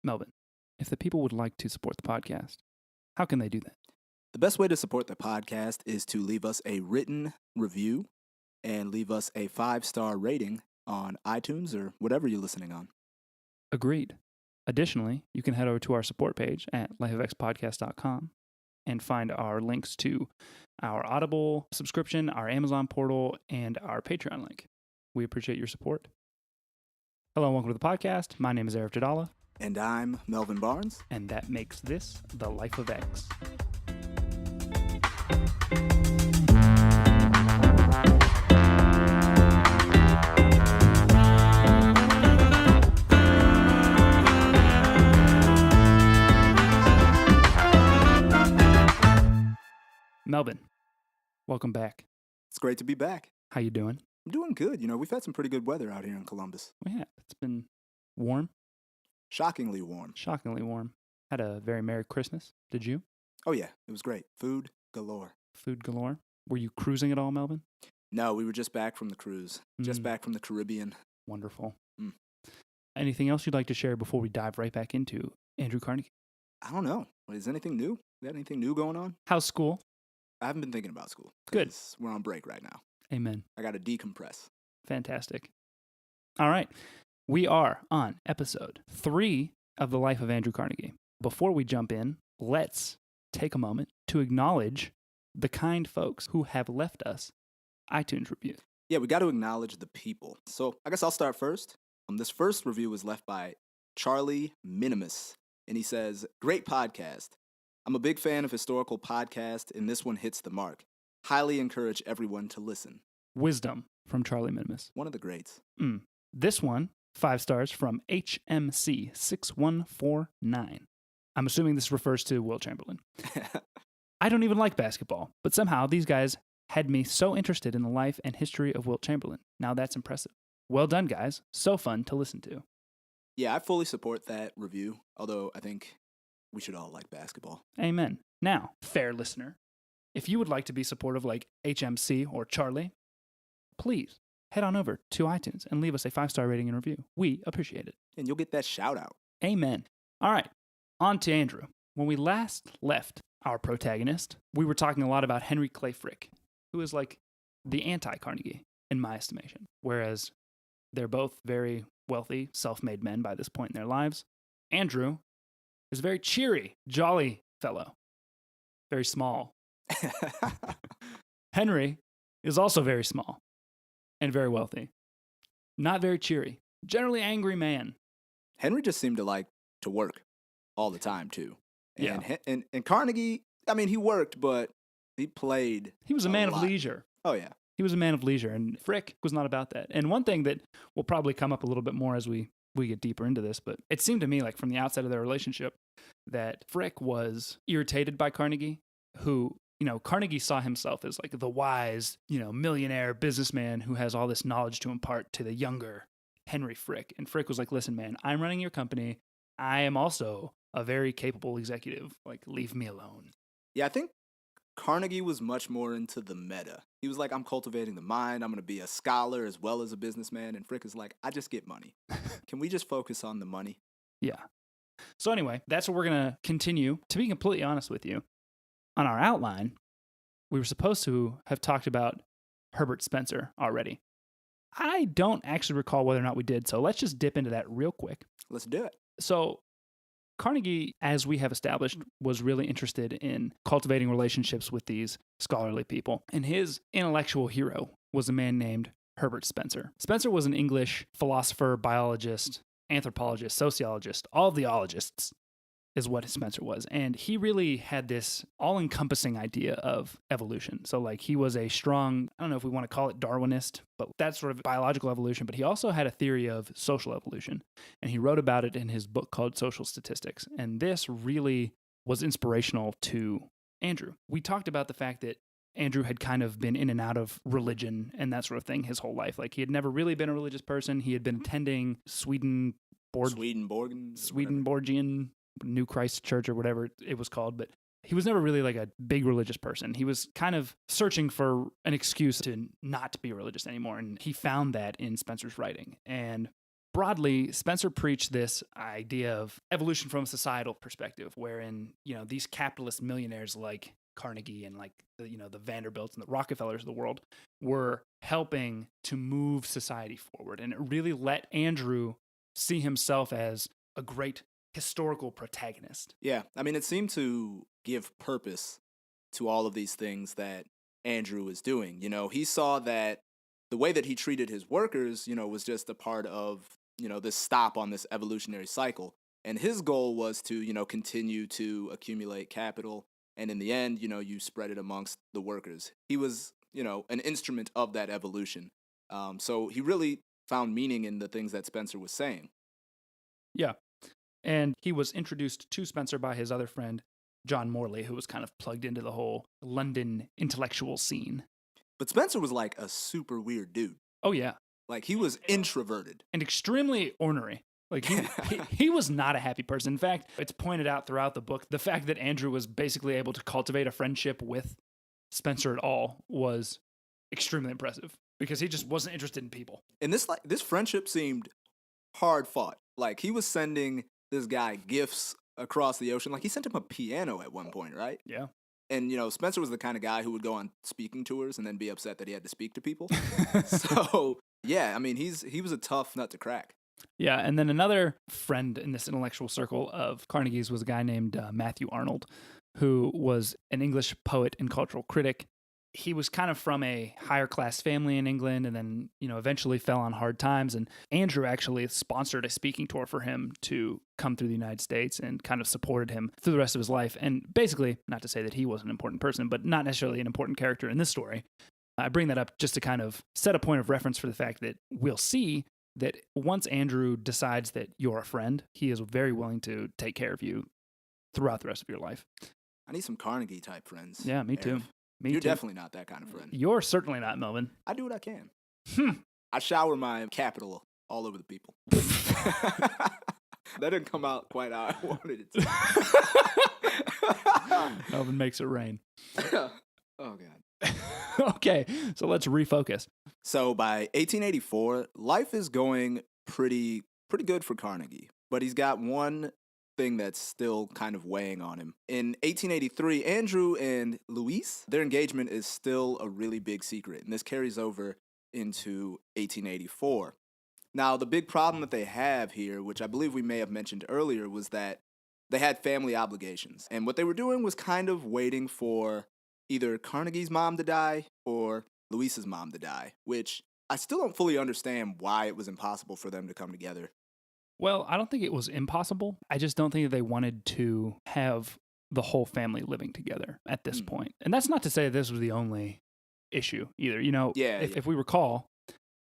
Melvin, if the people would like to support the podcast, how can they do that? The best way to support the podcast is to leave us a written review and leave us a 5-star rating on iTunes or whatever you're listening on. Agreed. Additionally, you can head over to our support page at lifeofxpodcast.com and find our links to our Audible subscription, our Amazon portal, and our Patreon link. We appreciate your support. Hello and welcome to the podcast. My name is Arif Jadala. And I'm Melvin Barnes. And that makes this the Life of X. Melvin, welcome back. It's great to be back. How you doing? I'm doing good. You know, we've had some pretty good weather out here in Columbus. Yeah, it's been warm. Shockingly warm. Shockingly warm. Had a very Merry Christmas. Did you? Oh, yeah. It was great. Food galore. Food galore. Were you cruising at all, Melvin? No, we were just back from the cruise. Just back from the Caribbean. Wonderful. Anything else you'd like to share before we dive right back into Andrew Carnegie? I don't know. Is anything new? Got anything new going on? How's school? I haven't been thinking about school. Good. We're on break right now. Amen. I got to decompress. Fantastic. All right. We are on episode 3 of the Life of Andrew Carnegie. Before we jump in, let's take a moment to acknowledge the kind folks who have left us iTunes reviews. Yeah, we got to acknowledge the people. So I guess I'll start first. This first review was left by Charlie Minimus, and he says, "Great podcast. I'm a big fan of historical podcasts, and this one hits the mark. Highly encourage everyone to listen." Wisdom from Charlie Minimus. One of the greats. This one, 5 stars from HMC6149. I'm assuming this refers to Will Chamberlain. I don't even like basketball, but somehow these guys had me so interested in the life and history of Wilt Chamberlain. Now that's impressive. Well done, guys. So fun to listen to. Yeah, I fully support that review, although I think we should all like basketball. Amen. Now, fair listener, if you would like to be supportive like HMC or Charlie, please head on over to iTunes and leave us a 5-star rating and review. We appreciate it. And you'll get that shout out. Amen. All right, on to Andrew. When we last left our protagonist, we were talking a lot about Henry Clay Frick, who is like the anti-Carnegie in my estimation, whereas they're both very wealthy, self-made men by this point in their lives. Andrew is a very cheery, jolly fellow, very small. Henry is also very small and very wealthy, not very cheery, generally angry man. Henry just seemed to like to work all the time, too. And, yeah. And Carnegie, I mean, he worked, but he played. He was a man of leisure. Oh, yeah. He was a man of leisure, and Frick was not about that. And one thing that will probably come up a little bit more as we get deeper into this, but it seemed to me like from the outset of their relationship that Frick was irritated by Carnegie, who, Carnegie saw himself as like the wise, millionaire businessman who has all this knowledge to impart to the younger Henry Frick. And Frick was like, "Listen, man, I'm running your company. I am also a very capable executive. Like, leave me alone." Yeah, I think Carnegie was much more into the meta. He was like, "I'm cultivating the mind. I'm going to be a scholar as well as a businessman." And Frick is like, "I just get money. Can we just focus on the money?" Yeah. So anyway, that's what we're going to continue. To be completely honest with you, on our outline, we were supposed to have talked about Herbert Spencer already. I don't actually recall whether or not we did, so let's just dip into that real quick. Let's do it. So Carnegie, as we have established, was really interested in cultivating relationships with these scholarly people. And his intellectual hero was a man named Herbert Spencer. Spencer was an English philosopher, biologist, anthropologist, sociologist, all the ologists is what Spencer was. And he really had this all-encompassing idea of evolution. So like he was a strong, I don't know if we want to call it Darwinist, but that's sort of biological evolution. But he also had a theory of social evolution. And he wrote about it in his book called Social Statistics. And this really was inspirational to Andrew. We talked about the fact that Andrew had kind of been in and out of religion and that sort of thing his whole life. Like he had never really been a religious person. He had been attending Swedenborgian New Christ Church or whatever it was called, but he was never really like a big religious person. He was kind of searching for an excuse to not be religious anymore, and he found that in Spencer's writing and broadly, Spencer preached this idea of evolution from a societal perspective, wherein, these capitalist millionaires like Carnegie and like the Vanderbilts and the Rockefellers of the world were helping to move society forward. And it really let Andrew see himself as a great historical protagonist. Yeah, I mean, it seemed to give purpose to all of these things that Andrew was doing. He saw that the way that he treated his workers, was just a part of, this stop on this evolutionary cycle. And his goal was to, continue to accumulate capital. And in the end, you spread it amongst the workers. He was, an instrument of that evolution. So he really found meaning in the things that Spencer was saying. Yeah. And he was introduced to Spencer by his other friend, John Morley, who was kind of plugged into the whole London intellectual scene. But Spencer was like a super weird dude. Oh, yeah. Like, he was introverted. And extremely ornery. Like, he was not a happy person. In fact, it's pointed out throughout the book, the fact that Andrew was basically able to cultivate a friendship with Spencer at all was extremely impressive, because he just wasn't interested in people. And this friendship seemed hard fought. Like, he was sending this guy gifts across the ocean. Like, he sent him a piano at one point, right? Yeah. And, Spencer was the kind of guy who would go on speaking tours and then be upset that he had to speak to people. So, yeah, I mean, he was a tough nut to crack. Yeah, and then another friend in this intellectual circle of Carnegie's was a guy named Matthew Arnold, who was an English poet and cultural critic. He was kind of from a higher class family in England, and then, eventually fell on hard times. And Andrew actually sponsored a speaking tour for him to come through the United States and kind of supported him through the rest of his life. And basically, not to say that he was an important person, but not necessarily an important character in this story. I bring that up just to kind of set a point of reference for the fact that we'll see that once Andrew decides that you're a friend, he is very willing to take care of you throughout the rest of your life. I need some Carnegie type friends. Yeah, me too. You're definitely not that kind of friend. You're certainly not, Melvin. I do what I can. I shower my capital all over the people. That didn't come out quite how I wanted it to. Melvin makes it rain. Oh, God. Okay, so let's refocus. So by 1884, life is going pretty good for Carnegie. But he's got one thing that's still kind of weighing on him. In 1883, Andrew and Louise, their engagement is still a really big secret, and this carries over into 1884. Now, the big problem that they have here, which I believe we may have mentioned earlier, was that they had family obligations, and what they were doing was kind of waiting for either Carnegie's mom to die or Louise's mom to die, which I still don't fully understand why it was impossible for them to come together. Well, I don't think it was impossible. I just don't think that they wanted to have the whole family living together at this point. And that's not to say this was the only issue either. If we recall,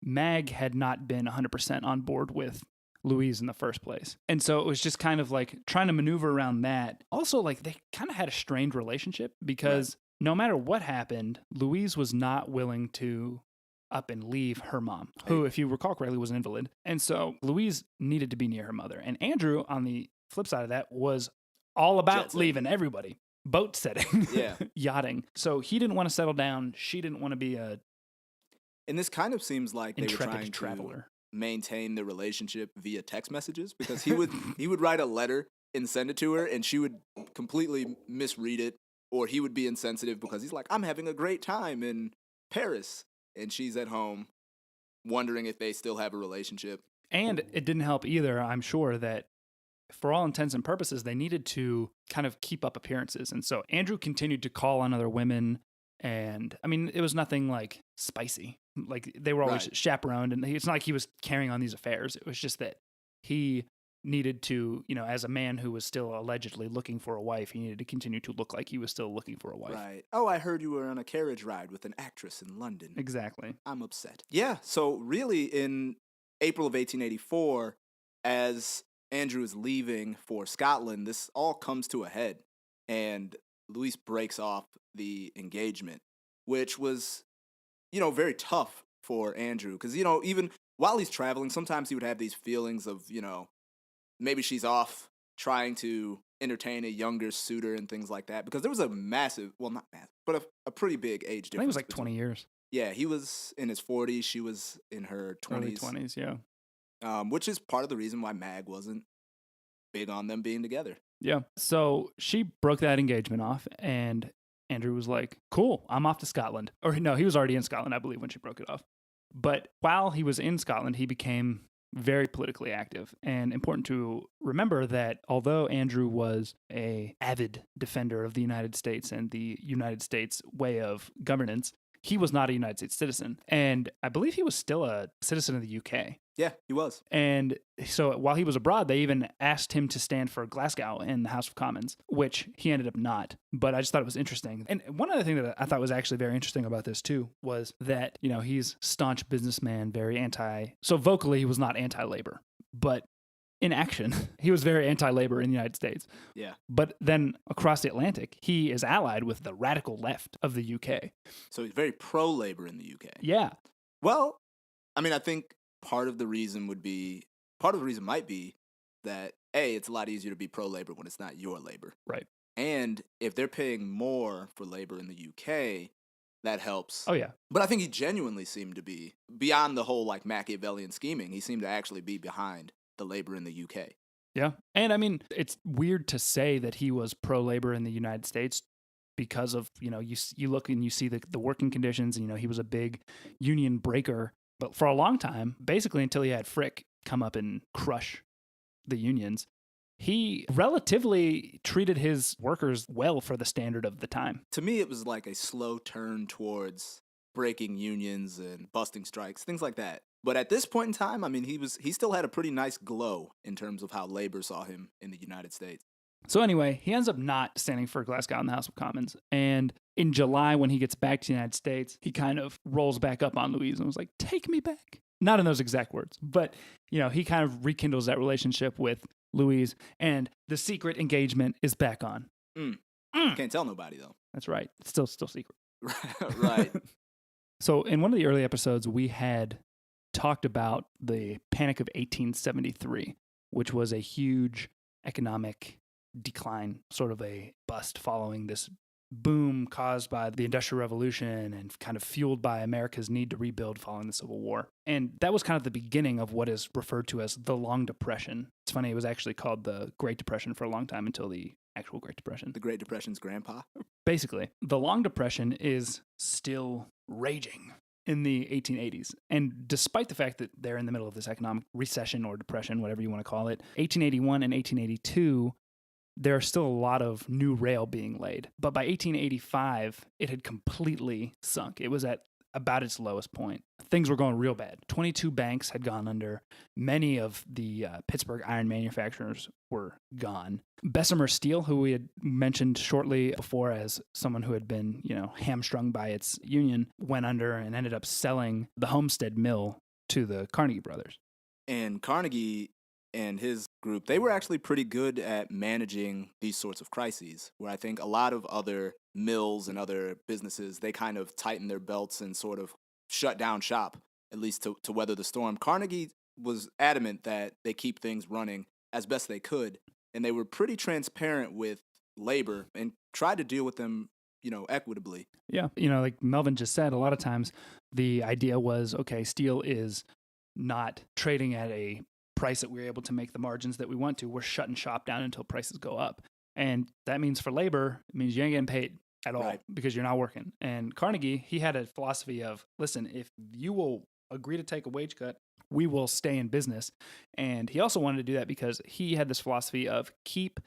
Mag had not been 100% on board with Louise in the first place. And so it was just kind of like trying to maneuver around that. Also, like, they kind of had a strained relationship because no matter what happened, Louise was not willing to up and leave her mom, who, if you recall correctly, was an invalid. And so Louise needed to be near her mother. And Andrew, on the flip side of that, was all about leaving everybody. Boat setting, yachting. So he didn't want to settle down. She didn't want to be a And this kind of seems like they were trying traveler. To maintain the relationship via text messages, because he would write a letter and send it to her, and she would completely misread it, or he would be insensitive because he's like, I'm having a great time in Paris. And she's at home wondering if they still have a relationship. And it didn't help either, I'm sure, that for all intents and purposes, they needed to kind of keep up appearances. And so Andrew continued to call on other women. And I mean, it was nothing like spicy. Like, they were always chaperoned. And it's not like he was carrying on these affairs. It was just that he needed to, as a man who was still allegedly looking for a wife, he needed to continue to look like he was still looking for a wife. Right. Oh, I heard you were on a carriage ride with an actress in London. Exactly. I'm upset. Yeah, so really in April of 1884, as Andrew is leaving for Scotland, this all comes to a head, and Louise breaks off the engagement, which was, very tough for Andrew, because, even while he's traveling, sometimes he would have these feelings of, maybe she's off trying to entertain a younger suitor and things like that. Because there was a massive, well, not massive, but a pretty big age difference. I think it was like 20 years. Yeah, he was in his 40s. She was in her 20s. Early 20s, yeah. which is part of the reason why Mag wasn't big on them being together. Yeah. So she broke that engagement off, and Andrew was like, cool, I'm off to Scotland. Or no, he was already in Scotland, I believe, when she broke it off. But while he was in Scotland, he became very politically active. And important to remember that although Andrew was an avid defender of the United States and the United States way of governance, he was not a United States citizen. And I believe he was still a citizen of the UK. Yeah, he was. And so while he was abroad, they even asked him to stand for Glasgow in the House of Commons, which he ended up not. But I just thought it was interesting. And one other thing that I thought was actually very interesting about this too was that, you know, he's staunch businessman, so vocally he was not anti-labor, but in action, he was very anti-labor in the United States. Yeah. But then across the Atlantic, he is allied with the radical left of the UK. So he's very pro-labor in the UK. Yeah. Well, I mean, I think part of the reason might be that, A, it's a lot easier to be pro-labor when it's not your labor. Right. And if they're paying more for labor in the UK, that helps. Oh, yeah. But I think he genuinely seemed to be, beyond the whole like Machiavellian scheming, he seemed to actually be behind the labor in the UK. Yeah. And I mean, it's weird to say that he was pro-labor in the United States because of, you know, you look and you see the working conditions, and, you know, he was a big union breaker. But for a long time, basically until he had Frick come up and crush the unions, he relatively treated his workers well for the standard of the time. To me, it was like a slow turn towards breaking unions and busting strikes, things like that. But at this point in time, I mean, he still had a pretty nice glow in terms of how labor saw him in the United States. So anyway, he ends up not standing for Glasgow in the House of Commons. And in July, when he gets back to the United States, he kind of rolls back up on Louise and was like, take me back. Not in those exact words, but, you know, he kind of rekindles that relationship with Louise, and the secret engagement is back on. Can't tell nobody, though. That's right. It's still secret. Right. So in one of the early episodes, we had talked about the Panic of 1873, which was a huge economic decline, sort of a bust following this boom caused by the Industrial Revolution and kind of fueled by America's need to rebuild following the Civil War. And that was kind of the beginning of what is referred to as the Long Depression. It's funny, it was actually called the Great Depression for a long time until the actual Great Depression. The Great Depression's grandpa? Basically, the Long Depression is still raging in the 1880s. And despite the fact that they're in the middle of this economic recession or depression, whatever you want to call it, 1881 and 1882, there are still a lot of new rail being laid. But by 1885, it had completely sunk. It was at about its lowest point. Things were going real bad. 22 banks had gone under. Many of the Pittsburgh iron manufacturers were gone. Bessemer Steel, who we had mentioned shortly before as someone who had been, you know, hamstrung by its union, went under and ended up selling the Homestead mill to the Carnegie brothers. And Carnegie and his group, they were actually pretty good at managing these sorts of crises, where I think a lot of other mills and other businesses, they kind of tighten their belts and sort of shut down shop, at least to weather the storm. Carnegie was adamant that they keep things running as best they could, and they were pretty transparent with labor and tried to deal with them, you know, equitably. Yeah. You know, like Melvin just said, a lot of times the idea was, okay, steel is not trading at a price that we're able to make the margins that we want to. We're shutting shop down until prices go up. And that means for labor, it means you ain't getting paid at all because you're not working. And Carnegie, he had a philosophy of, listen, if you will agree to take a wage cut, we will stay in business. And he also wanted to do that because he had this philosophy of keep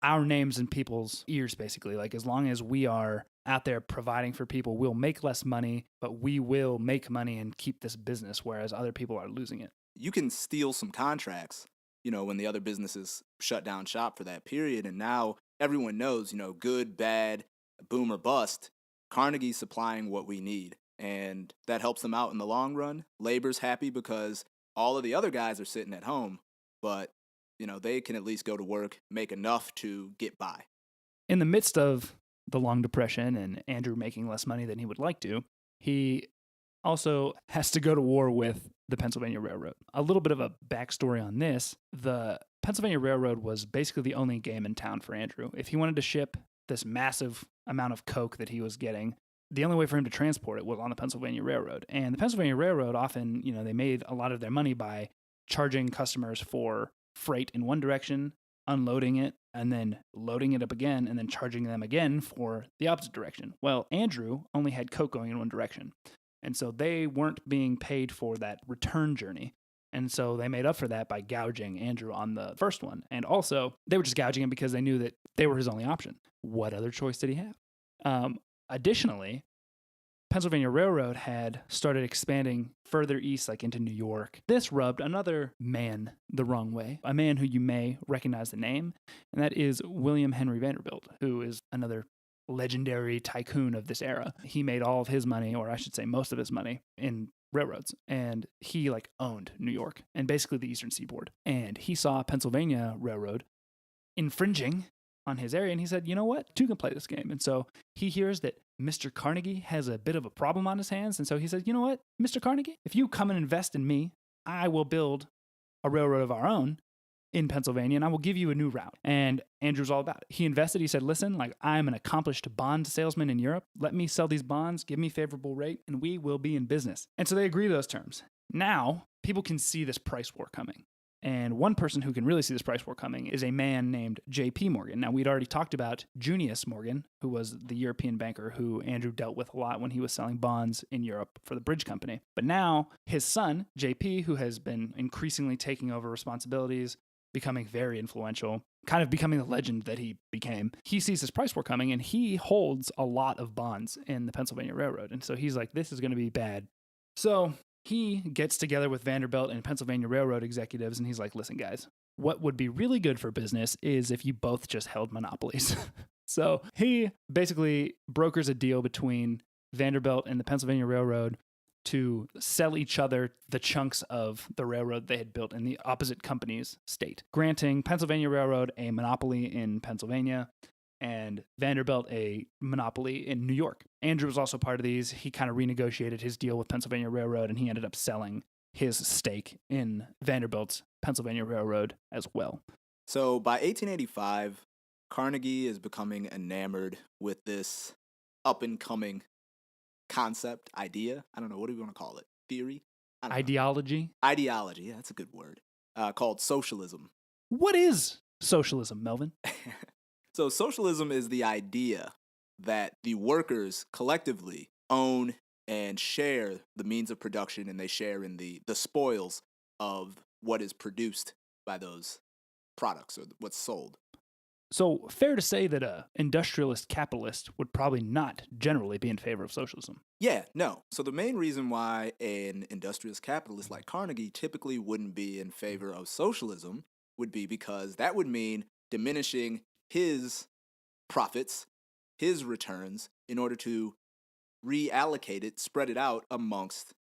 our names in people's ears, basically. Like, as long as we are out there providing for people, we'll make less money, but we will make money and keep this business, whereas other people are losing it. You can steal some contracts, you know, when the other businesses shut down shop for that period. And now everyone knows, you know, good, bad, boom or bust, Carnegie's supplying what we need. And that helps them out in the long run. Labor's happy because all of the other guys are sitting at home, but, you know, they can at least go to work, make enough to get by. In the midst of the Long Depression and Andrew making less money than he would like to, he also has to go to war with the Pennsylvania Railroad. A little bit of a backstory on this. The Pennsylvania Railroad was basically the only game in town for Andrew. If he wanted to ship this massive amount of coke that he was getting, the only way for him to transport it was on the Pennsylvania Railroad. And the Pennsylvania Railroad often, you know, they made a lot of their money by charging customers for freight in one direction, unloading it, and then loading it up again, and then charging them again for the opposite direction. Well, Andrew only had Coke going in one direction. And so they weren't being paid for that return journey. And so they made up for that by gouging Andrew on the first one. And also, they were just gouging him because they knew that they were his only option. What other choice did he have? Additionally, Pennsylvania Railroad had started expanding further east, like into New York. This rubbed another man the wrong way, a man who you may recognize the name, and that is William Henry Vanderbilt, who is another legendary tycoon of this era. He made all of his money, or I should say most of his money, in railroads, and he owned New York and basically the Eastern Seaboard. And he saw Pennsylvania Railroad infringing on his area, and he said, you know what, two can play this game. And so he hears that Mr. Carnegie has a bit of a problem on his hands, and so he said, you know what, Mr. Carnegie, if you come and invest in me, I will build a railroad of our own in Pennsylvania, and I will give you a new route. And Andrew's all about it. He invested. He said, listen, I'm an accomplished bond salesman in Europe. Let me sell these bonds, give me favorable rate, and we will be in business. And so they agree to those terms. Now, people can see this price war coming. And one person who can really see this price war coming is a man named J.P. Morgan. Now, we'd already talked about Junius Morgan, who was the European banker who Andrew dealt with a lot when he was selling bonds in Europe for the bridge company. But now, his son, J.P., who has been increasingly taking over responsibilities, becoming very influential, kind of becoming the legend that he became, he sees this price war coming, and he holds a lot of bonds in the Pennsylvania Railroad. And so he's like, this is going to be bad. So he gets together with Vanderbilt and Pennsylvania Railroad executives, and he's like, listen, guys, what would be really good for business is if you both just held monopolies. So he basically brokers a deal between Vanderbilt and the Pennsylvania Railroad to sell each other the chunks of the railroad they had built in the opposite company's state, granting Pennsylvania Railroad a monopoly in Pennsylvania and Vanderbilt a monopoly in New York. Andrew was also part of these. He kind of renegotiated his deal with Pennsylvania Railroad, and he ended up selling his stake in Vanderbilt's Pennsylvania Railroad as well. So by 1885, Carnegie is becoming enamored with this up-and-coming concept, idea. I don't know, what do we want to call it? Theory? Ideology? Ideology, yeah, that's a good word. Called socialism. What is socialism, Melvin? So socialism is the idea that the workers collectively own and share the means of production, and they share in the spoils of what is produced by those products or what's sold. So fair to say that a industrialist capitalist would probably not generally be in favor of socialism. Yeah, no. So the main reason why an industrialist capitalist like Carnegie typically wouldn't be in favor of socialism would be because that would mean diminishing his profits, his returns, in order to reallocate it, spread it out amongst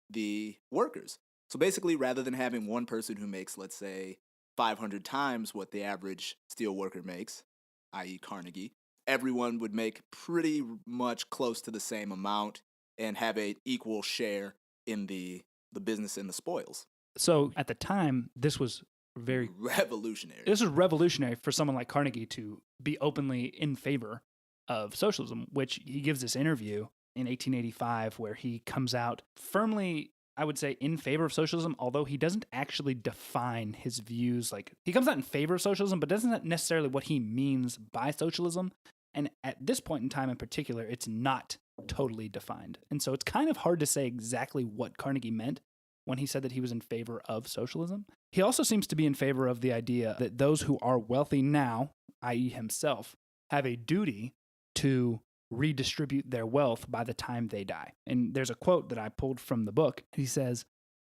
the workers. So basically, rather than having one person who makes, let's say, 500 times what the average steel worker makes, i.e. Carnegie, everyone would make pretty much close to the same amount and have an equal share in the business and the spoils. So at the time, this was revolutionary. This was revolutionary for someone like Carnegie to be openly in favor of socialism, which he gives this interview in 1885 where he comes out firmly, I would say, in favor of socialism, although he doesn't actually define his views. He comes out in favor of socialism, but doesn't necessarily what he means by socialism. And at this point in time in particular, it's not totally defined. And so it's kind of hard to say exactly what Carnegie meant when he said that he was in favor of socialism. He also seems to be in favor of the idea that those who are wealthy now, i.e. himself, have a duty to redistribute their wealth by the time they die. And there's a quote that I pulled from the book. He says,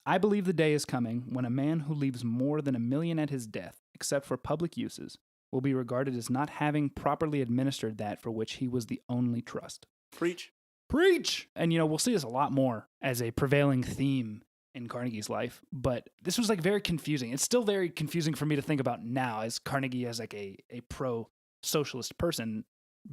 "I believe the day is coming when a man who leaves more than $1 million at his death, except for public uses, will be regarded as not having properly administered that for which he was the only trust." Preach. Preach! And, we'll see this a lot more as a prevailing theme in Carnegie's life, but this was very confusing. It's still very confusing for me to think about now as Carnegie as a pro-socialist person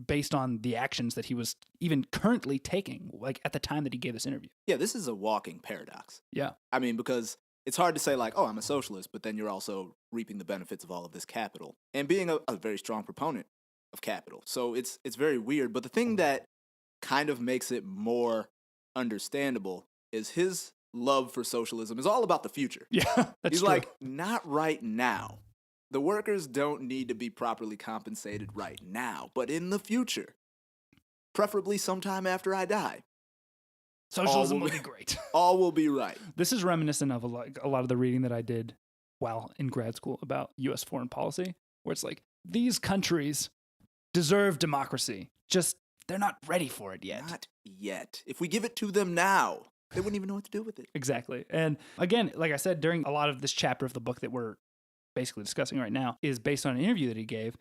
based on the actions that he was even currently taking, at the time that he gave this interview. Yeah, this is a walking paradox. Yeah. I mean, because it's hard to say oh, I'm a socialist, but then you're also reaping the benefits of all of this capital and being a very strong proponent of capital. So it's very weird. But the thing that kind of makes it more understandable is his love for socialism is all about the future. Yeah, that's He's true. like, not right now. The workers don't need to be properly compensated right now, but in the future, preferably sometime after I die, Socialism will be great. all will be right. This is reminiscent of a lot of the reading that I did while in grad school about U.S. foreign policy, where it's like, these countries deserve democracy, just they're not ready for it yet. Not yet. If we give it to them now, they wouldn't even know what to do with it. Exactly. And again, like I said, during a lot of this chapter of the book that we're basically discussing right now is based on an interview that he gave.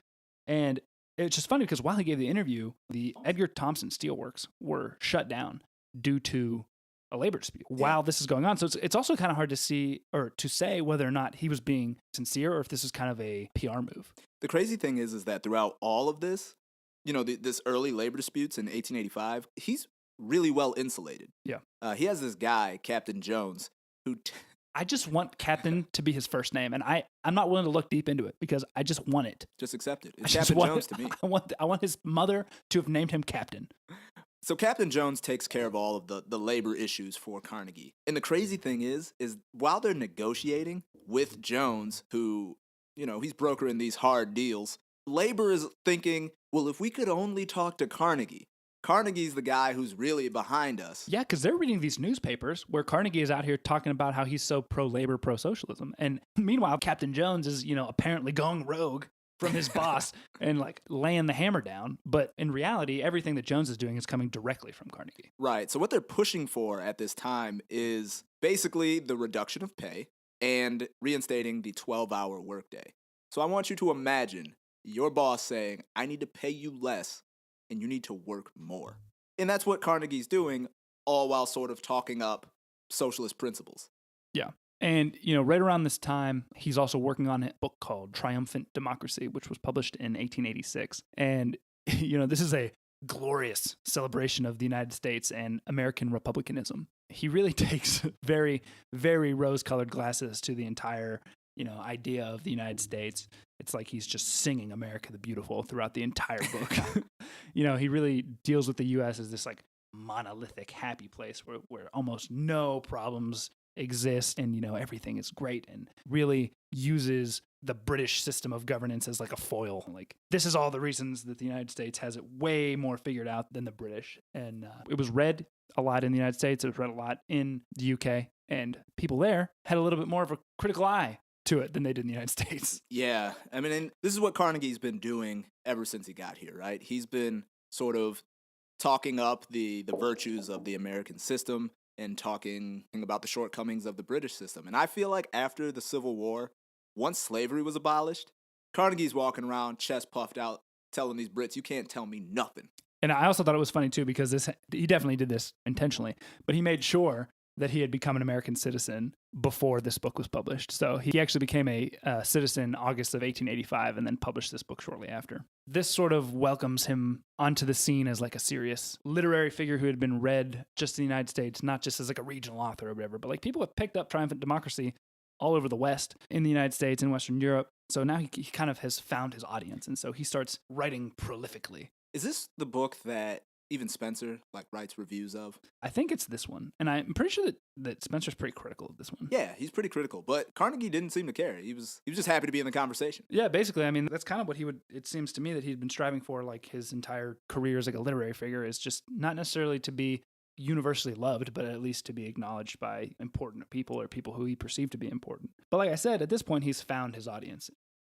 And it's just funny because while he gave the interview, the Edgar Thomson Steelworks were shut down due to a labor dispute while this is going on. So it's also kind of hard to see or to say whether or not he was being sincere or if this is kind of a PR move. The crazy thing is that throughout all of this, you know, this early labor disputes in 1885, he's really well insulated. Yeah. He has this guy, Captain Jones, who... I just want Captain to be his first name, and I'm not willing to look deep into it because I just want it. Just accept it. It's Captain Jones to me. I want his mother to have named him Captain. So Captain Jones takes care of all of the labor issues for Carnegie. And the crazy thing is while they're negotiating with Jones, who, you know, he's brokering these hard deals, labor is thinking, well, if we could only talk to Carnegie. Carnegie's the guy who's really behind us. Yeah, because they're reading these newspapers where Carnegie is out here talking about how he's so pro-labor, pro-socialism. And meanwhile, Captain Jones is, you know, apparently going rogue from his boss and like laying the hammer down. But in reality, everything that Jones is doing is coming directly from Carnegie. Right. So what they're pushing for at this time is basically the reduction of pay and reinstating the 12-hour workday. So I want you to imagine your boss saying, I need to pay you less and you need to work more. And that's what Carnegie's doing, all while sort of talking up socialist principles. Yeah. And, you know, right around this time, he's also working on a book called Triumphant Democracy, which was published in 1886. And, you know, this is a glorious celebration of the United States and American republicanism. He really takes very, very rose-colored glasses to the entire, you know, idea of the United States. It's like he's just singing America the Beautiful throughout the entire book. You know, he really deals with the U.S. as this like monolithic, happy place where almost no problems exist and, you know, everything is great, and really uses the British system of governance as like a foil. Like, this is all the reasons that the United States has it way more figured out than the British. And it was read a lot in the United States. It was read a lot in the UK, and people there had a little bit more of a critical eye to it than they did in the United States. Yeah. I mean, and this is what Carnegie's been doing ever since he got here, right? He's been sort of talking up the virtues of the American system and talking about the shortcomings of the British system. And I feel like after the Civil War, once slavery was abolished, Carnegie's walking around, chest puffed out, telling these Brits, you can't tell me nothing. And I also thought it was funny, too, because he definitely did this intentionally, but he made sure that he had become an American citizen before this book was published. So he actually became a citizen in August of 1885 and then published this book shortly after. This sort of welcomes him onto the scene as like a serious literary figure who had been read just in the United States, not just as like a regional author or whatever, but like people have picked up Triumphant Democracy all over the West, in the United States, in Western Europe. So now he kind of has found his audience. And so he starts writing prolifically. Is this the book that even Spencer like writes reviews of? I think it's this one. And I'm pretty sure that Spencer's pretty critical of this one. Yeah, he's pretty critical. But Carnegie didn't seem to care. He was just happy to be in the conversation. Yeah, basically. I mean, that's kind of what it seems to me that he'd been striving for like his entire career as like a literary figure, is just not necessarily to be universally loved, but at least to be acknowledged by important people or people who he perceived to be important. But like I said, at this point, he's found his audience.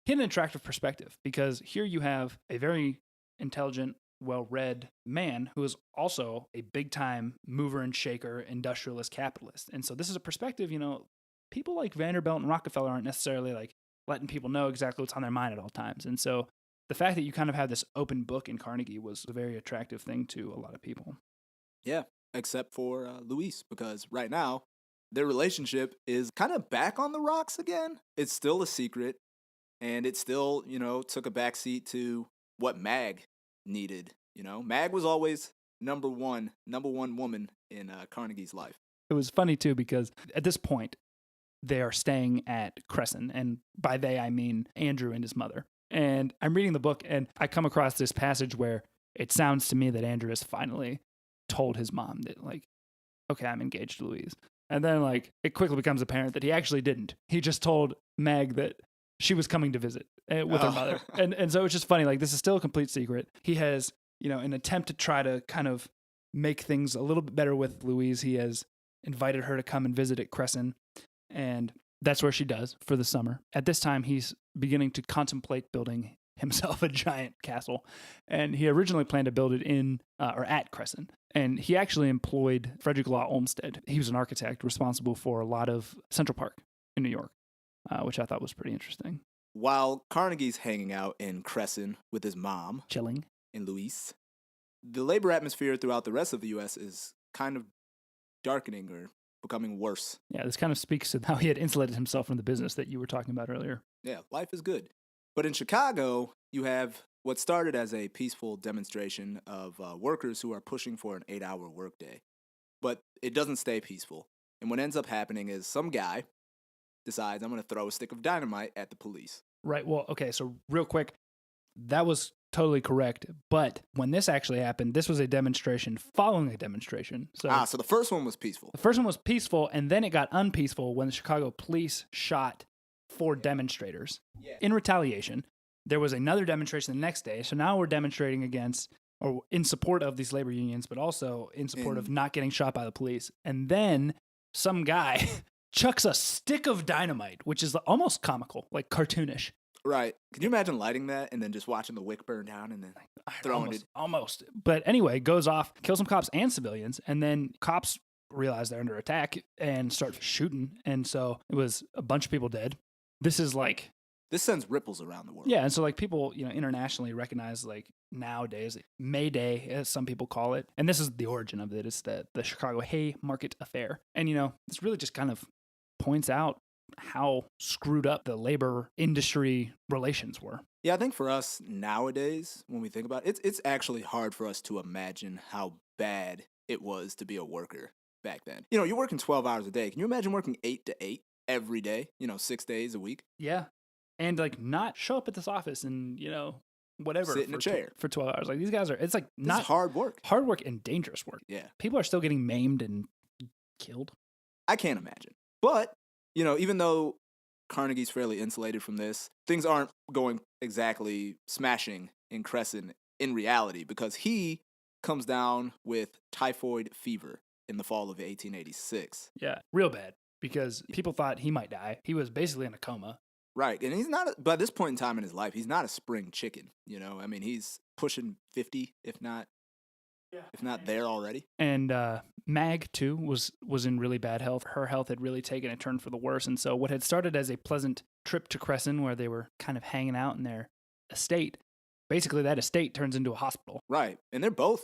He had an attractive perspective because here you have a very intelligent, well-read man who is also a big-time mover and shaker, industrialist capitalist. And so this is a perspective, you know, people like Vanderbilt and Rockefeller aren't necessarily like letting people know exactly what's on their mind at all times. And so the fact that you kind of have this open book in Carnegie was a very attractive thing to a lot of people. Yeah, except for Louise, because right now their relationship is kind of back on the rocks again. It's still a secret, and it still, you know, took a backseat to what Mag needed. You know, Mag was always number one woman in Carnegie's life. It was funny too because at this point they are staying at Crescent, and by they I mean Andrew and his mother. And I'm reading the book and I come across this passage where it sounds to me that Andrew has finally told his mom that, like, okay, I'm engaged to Louise. And then, like, it quickly becomes apparent that he actually didn't. He just told Mag that she was coming to visit with her mother. And so it's just funny. Like, this is still a complete secret. He has, in an attempt to try to kind of make things a little bit better with Louise, he has invited her to come and visit at Crescent. And that's where she does for the summer. At this time, he's beginning to contemplate building himself a giant castle. And he originally planned to build it in or at Crescent. And he actually employed Frederick Law Olmsted. He was an architect responsible for a lot of Central Park in New York, which I thought was pretty interesting. While Carnegie's hanging out in Crescent with his mom, Chilling. and Louise, the labor atmosphere throughout the rest of the U.S. is kind of darkening or becoming worse. Yeah, this kind of speaks to how he had insulated himself from the business that you were talking about earlier. Yeah, life is good. But in Chicago, you have what started as a peaceful demonstration of workers who are pushing for an 8-hour workday. But it doesn't stay peaceful. And what ends up happening is some guy decides, I'm going to throw a stick of dynamite at the police. Right. Well, okay, so real quick, that was totally correct. But when this actually happened, this was a demonstration following a demonstration. So So the first one was peaceful. The first one was peaceful, and then it got unpeaceful when the Chicago police shot 4 demonstrators. Yeah. In retaliation. There was another demonstration the next day. So now we're demonstrating against or in support of these labor unions, but also in support of not getting shot by the police. And then some guy chucks a stick of dynamite, which is almost comical, like cartoonish. Right. Can you imagine lighting that and then just watching the wick burn down and then throwing it? Almost. But anyway, goes off, kills some cops and civilians, and then cops realize they're under attack and start shooting. And so it was a bunch of people dead. This sends ripples around the world. Yeah, and so like people, internationally recognize like nowadays May Day, as some people call it, and this is the origin of it. It's the Chicago Haymarket Affair, and this really just kind of points out how screwed up the labor industry relations were. Yeah, I think for us nowadays, when we think about it, it's actually hard for us to imagine how bad it was to be a worker back then. You're working 12 hours a day. Can you imagine working 8 to 8 every day? 6 days a week. Yeah. And like not show up at this office and, whatever. Sit in a chair. For 12 hours. Like these guys it's like this not is hard work. Hard work and dangerous work. Yeah. People are still getting maimed and killed. I can't imagine. But, even though Carnegie's fairly insulated from this, things aren't going exactly smashing in Crescent in reality because he comes down with typhoid fever in the fall of 1886. Yeah, real bad because people thought he might die. He was basically in a coma. Right, and he's not, by this point in time in his life, he's not a spring chicken, he's pushing 50, if not there already. And Mag, too, was in really bad health. Her health had really taken a turn for the worse, and so what had started as a pleasant trip to Crescent where they were kind of hanging out in their estate, basically that estate turns into a hospital. Right, and they're both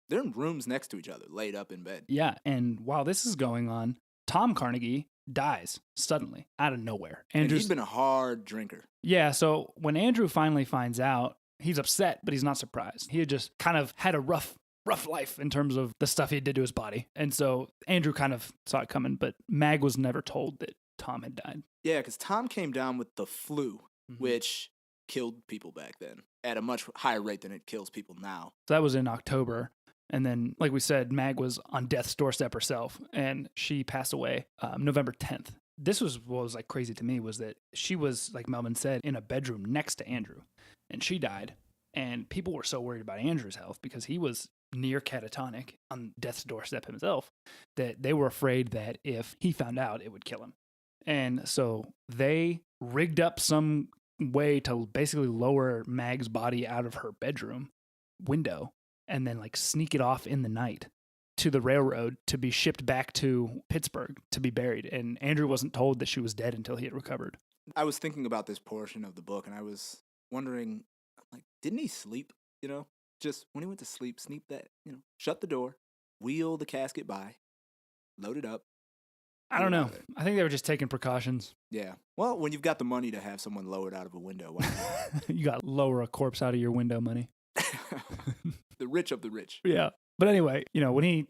they're in rooms next to each other, laid up in bed. Yeah, and while this is going on, Tom Carnegie dies suddenly out of nowhere. And he'd been a hard drinker. Yeah, so when Andrew finally finds out, he's upset, but he's not surprised. He had just kind of had a rough life in terms of the stuff he did to his body. And so Andrew kind of saw it coming, but Mag was never told that Tom had died. Yeah, because Tom came down with the flu, which killed people back then at a much higher rate than it kills people now. So that was in October. And then, like we said, Mag was on death's doorstep herself, and she passed away November 10th. This was what was like crazy to me was that she was, like Melvin said, in a bedroom next to Andrew, and she died. And people were so worried about Andrew's health because he was near catatonic on death's doorstep himself that they were afraid that if he found out, it would kill him. And so they rigged up some way to basically lower Mag's body out of her bedroom window and then like sneak it off in the night to the railroad to be shipped back to Pittsburgh to be buried. And Andrew wasn't told that she was dead until he had recovered. I was thinking about this portion of the book and I was wondering, didn't he sleep, just when he went to sleep, sneak that, shut the door, wheel the casket by, load it up. I don't know. I think they were just taking precautions. Yeah. Well, when you've got the money to have someone lower it out of a window, why not? You got to lower a corpse out of your window money. The rich of the rich. Yeah. But anyway, when he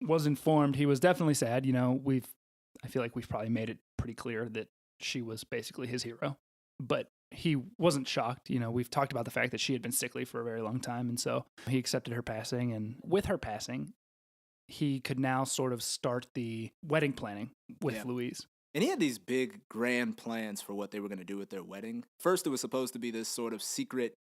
was informed, he was definitely sad. I feel like we've probably made it pretty clear that she was basically his hero. But he wasn't shocked. We've talked about the fact that she had been sickly for a very long time. And so he accepted her passing. And with her passing, he could now sort of start the wedding planning with Yeah. Louise. And he had these big, grand plans for what they were going to do with their wedding. First, it was supposed to be this sort of secret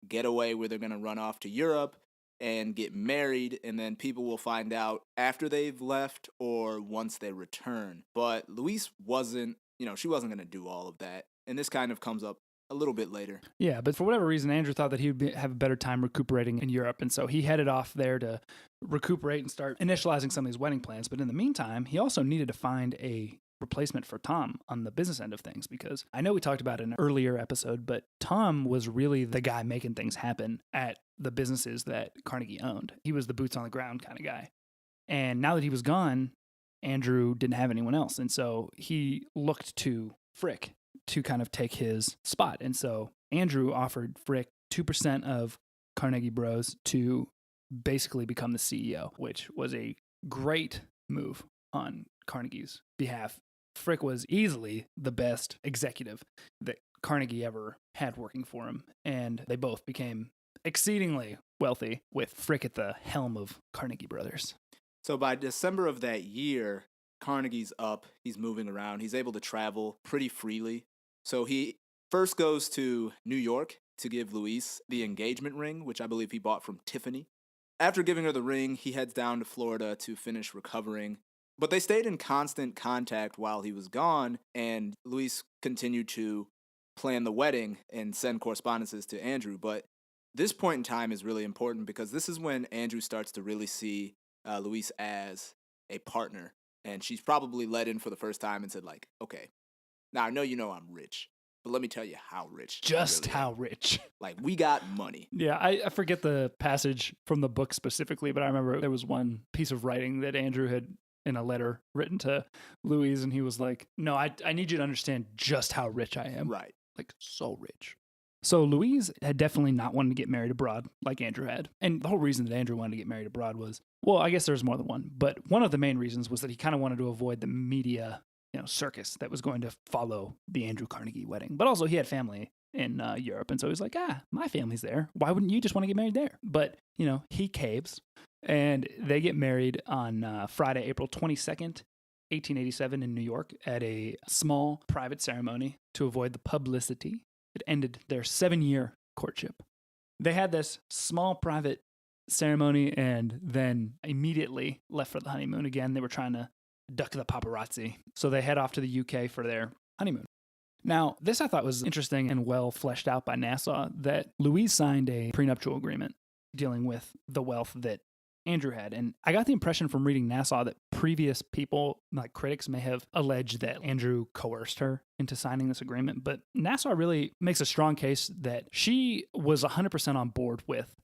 getaway where they're going to run off to Europe and get married, and then people will find out after they've left or once they return. But Louise wasn't, she wasn't going to do all of that. And this kind of comes up a little bit later. Yeah, but for whatever reason, Andrew thought that he would have a better time recuperating in Europe. And so he headed off there to recuperate and start initializing some of these wedding plans. But in the meantime, he also needed to find a replacement for Tom on the business end of things, because I know we talked about it in an earlier episode, but Tom was really the guy making things happen at the businesses that Carnegie owned. He was the boots on the ground kind of guy. And now that he was gone, Andrew didn't have anyone else. And so he looked to Frick to kind of take his spot. And so Andrew offered Frick 2% of Carnegie Bros to basically become the CEO, which was a great move on Carnegie's behalf. Frick was easily the best executive that Carnegie ever had working for him, and they both became exceedingly wealthy with Frick at the helm of Carnegie Brothers. So by December of that year, Carnegie's up, he's moving around, he's able to travel pretty freely. So he first goes to New York to give Louise the engagement ring, which I believe he bought from Tiffany. After giving her the ring, he heads down to Florida to finish recovering. But they stayed in constant contact while he was gone, and Louise continued to plan the wedding and send correspondences to Andrew. But this point in time is really important because this is when Andrew starts to really see Louise as a partner. And she's probably let in for the first time and said, like, okay, now I know I'm rich, but let me tell you how rich. Just really how rich. Like, we got money. Yeah, I forget the passage from the book specifically, but I remember there was one piece of writing that Andrew had in a letter written to Louise, and he was like, no, I need you to understand just how rich I am. Right. Like, so rich. So Louise had definitely not wanted to get married abroad like Andrew had. And the whole reason that Andrew wanted to get married abroad was, well, I guess there's more than one, but one of the main reasons was that he kind of wanted to avoid the media, circus that was going to follow the Andrew Carnegie wedding. But also he had family in Europe, and so he was like, my family's there. Why wouldn't you just want to get married there? But, he caves. And they get married on Friday, April 22nd, 1887 in New York at a small private ceremony to avoid the publicity. It ended their 7-year courtship. They had this small private ceremony and then immediately left for the honeymoon. Again, they were trying to duck the paparazzi. So they head off to the UK for their honeymoon. Now, this I thought was interesting and well fleshed out by Nasaw, that Louise signed a prenuptial agreement dealing with the wealth that Andrew had. And I got the impression from reading Nasaw that previous people, like critics, may have alleged that Andrew coerced her into signing this agreement. But Nasaw really makes a strong case that she was 100% on board with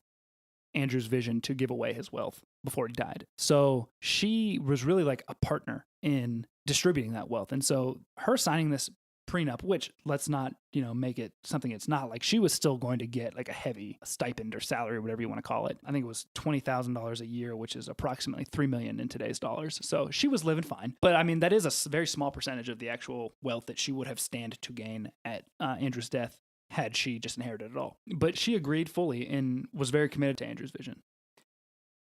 Andrew's vision to give away his wealth before he died. So she was really like a partner in distributing that wealth. And so her signing this prenup, which let's not, make it something it's not, like she was still going to get like a heavy stipend or salary or whatever you want to call it. I think it was $20,000 a year, which is approximately $3 million in today's dollars. So she was living fine. But I mean, that is a very small percentage of the actual wealth that she would have stand to gain at Andrew's death had she just inherited it all. But she agreed fully and was very committed to Andrew's vision.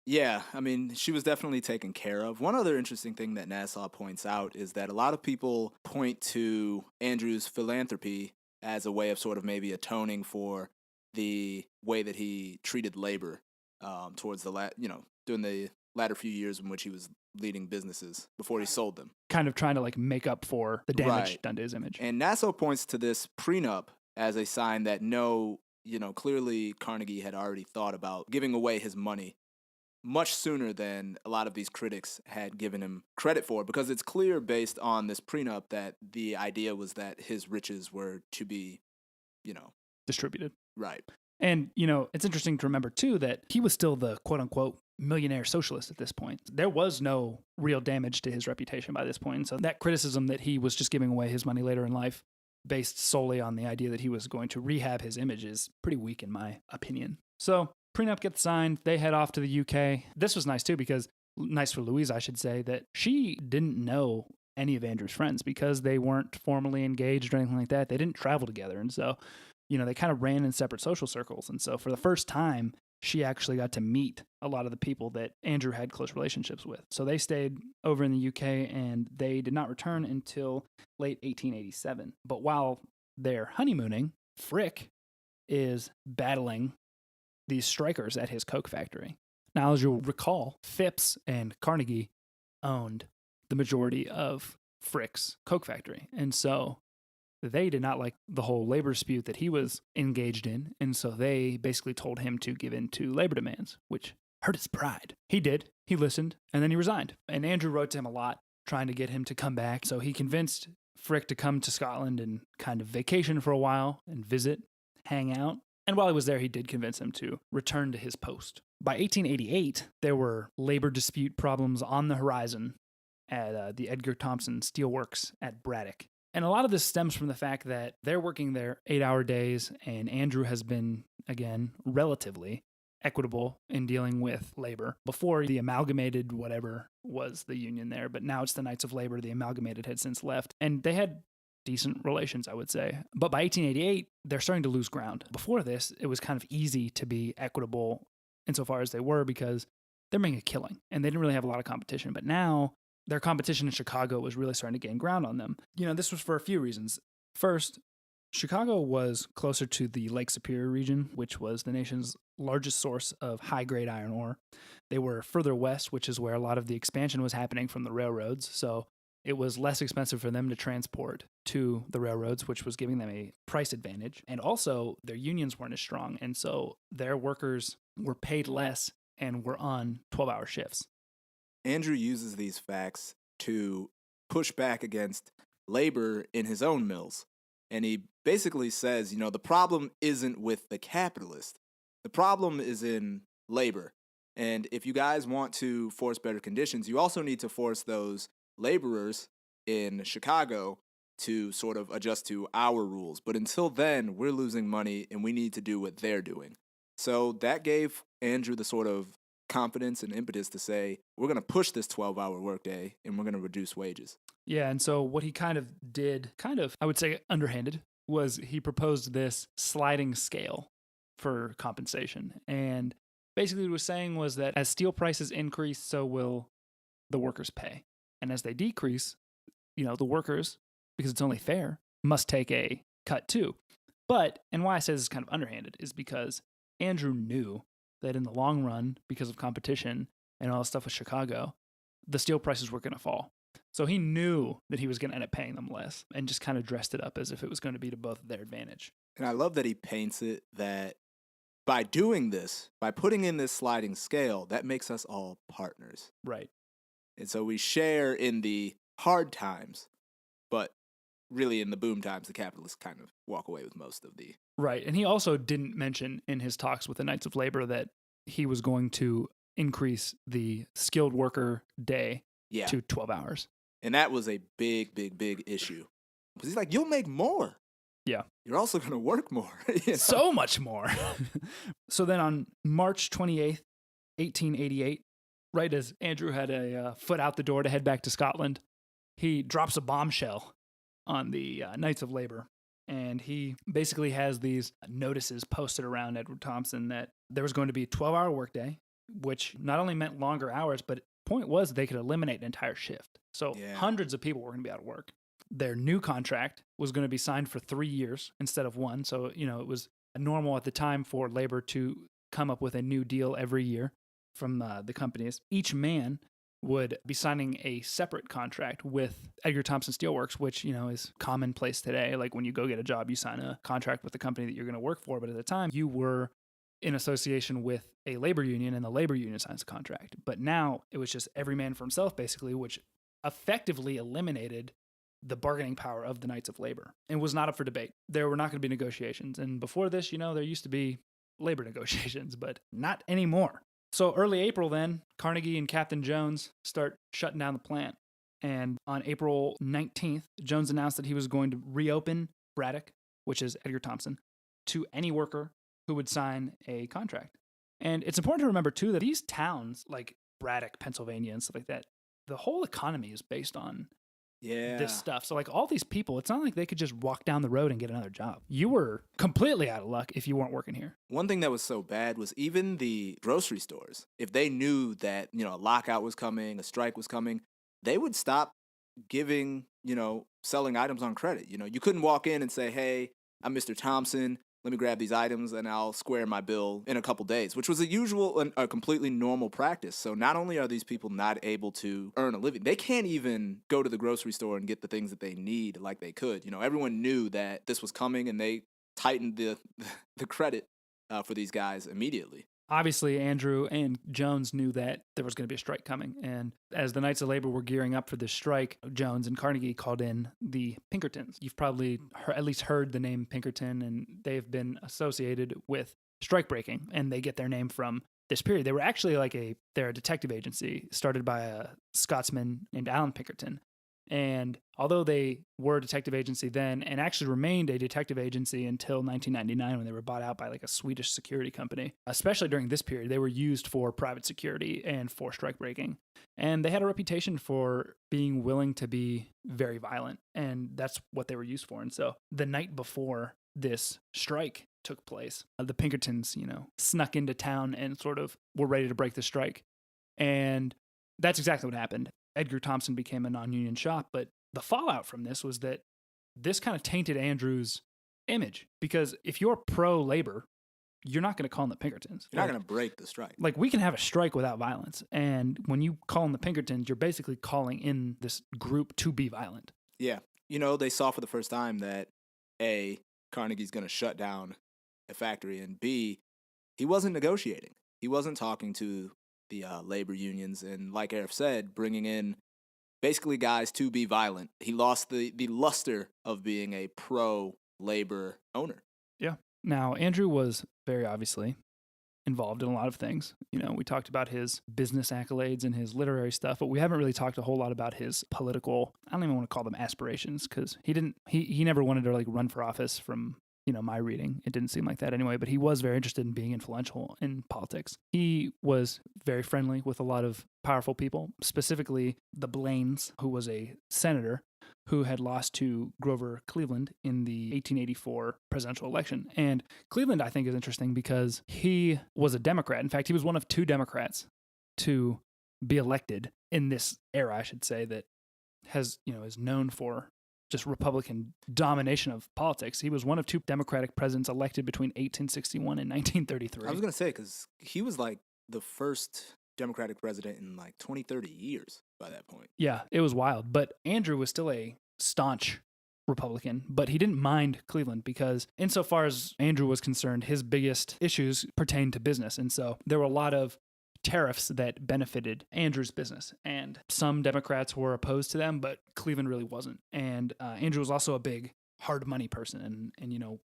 Yeah, I mean, she was definitely taken care of. One other interesting thing that Nasaw points out is that a lot of people point to Andrew's philanthropy as a way of sort of maybe atoning for the way that he treated labor towards the during the latter few years in which he was leading businesses before he sold them. Kind of trying to like make up for the damage done to his image. And Nasaw points to this prenup as a sign that clearly Carnegie had already thought about giving away his money much sooner than a lot of these critics had given him credit for, because it's clear based on this prenup that the idea was that his riches were to be, distributed. Right. And, it's interesting to remember, too, that he was still the quote-unquote millionaire socialist at this point. There was no real damage to his reputation by this point. And so that criticism that he was just giving away his money later in life based solely on the idea that he was going to rehab his image is pretty weak in my opinion. So prenup gets signed. They head off to the UK. This was nice, too, because nice for Louise, I should say, that she didn't know any of Andrew's friends because they weren't formally engaged or anything like that. They didn't travel together. And so, they kind of ran in separate social circles. And so for the first time, she actually got to meet a lot of the people that Andrew had close relationships with. So they stayed over in the UK, and they did not return until late 1887. But while they're honeymooning, Frick is battling these strikers at his coke factory. Now, as you'll recall, Phipps and Carnegie owned the majority of Frick's coke factory. And so they did not like the whole labor dispute that he was engaged in. And so they basically told him to give in to labor demands, which hurt his pride. He did. He listened, and then he resigned. And Andrew wrote to him a lot, trying to get him to come back. So he convinced Frick to come to Scotland and kind of vacation for a while and visit, hang out. And while he was there, he did convince him to return to his post. By 1888, there were labor dispute problems on the horizon at the Edgar Thomson Steelworks at Braddock. And a lot of this stems from the fact that they're working their 8-hour days, and Andrew has been, again, relatively equitable in dealing with labor. Before, the Amalgamated whatever was the union there, but now it's the Knights of Labor. The Amalgamated had since left, and they had decent relations, I would say. But by 1888, they're starting to lose ground. Before this, it was kind of easy to be equitable insofar as they were because they're making a killing, and they didn't really have a lot of competition. But now, their competition in Chicago was really starting to gain ground on them. This was for a few reasons. First, Chicago was closer to the Lake Superior region, which was the nation's largest source of high-grade iron ore. They were further west, which is where a lot of the expansion was happening from the railroads, so it was less expensive for them to transport to the railroads, which was giving them a price advantage. And also, their unions weren't as strong, and so their workers were paid less and were on 12-hour shifts. Andrew uses these facts to push back against labor in his own mills. And he basically says, the problem isn't with the capitalist. The problem is in labor. And if you guys want to force better conditions, you also need to force those laborers in Chicago to sort of adjust to our rules. But until then, we're losing money and we need to do what they're doing. So that gave Andrew the sort of confidence and impetus to say, we're going to push this 12-hour workday and we're going to reduce wages. Yeah, and so what he kind of did, I would say underhanded, was he proposed this sliding scale for compensation. And basically what he was saying was that as steel prices increase, so will the workers' pay. And as they decrease, the workers, because it's only fair, must take a cut too. But, and why I say this is kind of underhanded, is because Andrew knew that in the long run, because of competition and all the stuff with Chicago, the steel prices were going to fall. So he knew that he was going to end up paying them less and just kind of dressed it up as if it was going to be to both their advantage. And I love that he paints it that by doing this, by putting in this sliding scale, that makes us all partners. Right. And so we share in the hard times, but really in the boom times, the capitalists kind of walk away with most of the... Right. And he also didn't mention in his talks with the Knights of Labor that he was going to increase the skilled worker day to 12 hours. And that was a big, big, big issue. Because he's like, you'll make more. Yeah. You're also going to work more. So much more. So then on March 28th, 1888, right as Andrew had a foot out the door to head back to Scotland, he drops a bombshell on the Knights of Labor. And he basically has these notices posted around Edward Thomson that there was going to be a 12-hour workday, which not only meant longer hours, but the point was they could eliminate an entire shift. So hundreds of people were going to be out of work. Their new contract was going to be signed for 3 years instead of 1. So, it was normal at the time for labor to come up with a new deal every year from the companies. Each man would be signing a separate contract with Edgar Thomson Steelworks, which, is commonplace today. Like when you go get a job, you sign a contract with the company that you're going to work for. But at the time, you were in association with a labor union and the labor union signs a contract. But now it was just every man for himself, basically, which effectively eliminated the bargaining power of the Knights of Labor and was not up for debate. There were not going to be negotiations. And before this, there used to be labor negotiations, but not anymore. So early April then, Carnegie and Captain Jones start shutting down the plant. And on April 19th, Jones announced that he was going to reopen Braddock, which is Edgar Thomson, to any worker who would sign a contract. And it's important to remember, too, that these towns like Braddock, Pennsylvania, and stuff like that, the whole economy is based on this stuff. So like all these people, it's not like they could just walk down the road and get another job. You were completely out of luck if you weren't working here. One thing that was so bad was even the grocery stores, if they knew that, a lockout was coming, a strike was coming, they would stop giving, selling items on credit. You couldn't walk in and say, hey, I'm Mr. Thompson. Let me grab these items and I'll square my bill in a couple days, which was a usual and a completely normal practice. So not only are these people not able to earn a living, they can't even go to the grocery store and get the things that they need like they could. Everyone knew that this was coming and they tightened the credit for these guys immediately. Obviously, Andrew and Jones knew that there was going to be a strike coming. And as the Knights of Labor were gearing up for this strike, Jones and Carnegie called in the Pinkertons. You've probably at least heard the name Pinkerton, and they've been associated with strike breaking, and they get their name from this period. They were actually they're a detective agency started by a Scotsman named Alan Pinkerton. And although they were a detective agency then and actually remained a detective agency until 1999 when they were bought out by like a Swedish security company, especially during this period, they were used for private security and for strike breaking. And they had a reputation for being willing to be very violent. And that's what they were used for. And so the night before this strike took place, the Pinkertons, snuck into town and sort of were ready to break the strike. And that's exactly what happened. Edgar Thompson became a non-union shop, but the fallout from this was that this kind of tainted Andrew's image, because if you're pro-labor, you're not going to call in the Pinkertons. You're not going to break the strike. Like, we can have a strike without violence, and when you call in the Pinkertons, you're basically calling in this group to be violent. Yeah. They saw for the first time that A, Carnegie's going to shut down a factory, and B, he wasn't negotiating. He wasn't talking to the labor unions, and like Arif said, bringing in basically guys to be violent. He lost the luster of being a pro-labor owner. Yeah. Now, Andrew was very obviously involved in a lot of things. We talked about his business accolades and his literary stuff, but we haven't really talked a whole lot about his political, I don't even want to call them aspirations, because he never wanted to run for office from my reading. It didn't seem like that anyway, but he was very interested in being influential in politics. He was very friendly with a lot of powerful people, specifically the Blaines, who was a senator who had lost to Grover Cleveland in the 1884 presidential election. And Cleveland, I think, is interesting because he was a Democrat. In fact, he was one of two Democrats to be elected in this era, I should say, that has, is known for just Republican domination of politics. He was one of two Democratic presidents elected between 1861 and 1933. I was going to say, because he was like the first Democratic president in like 20, 30 years by that point. Yeah, it was wild. But Andrew was still a staunch Republican, but he didn't mind Cleveland because insofar as Andrew was concerned, his biggest issues pertained to business. And so there were a lot of tariffs that benefited Andrew's business, and some Democrats were opposed to them, but Cleveland really wasn't. And Andrew was also a big hard money person, and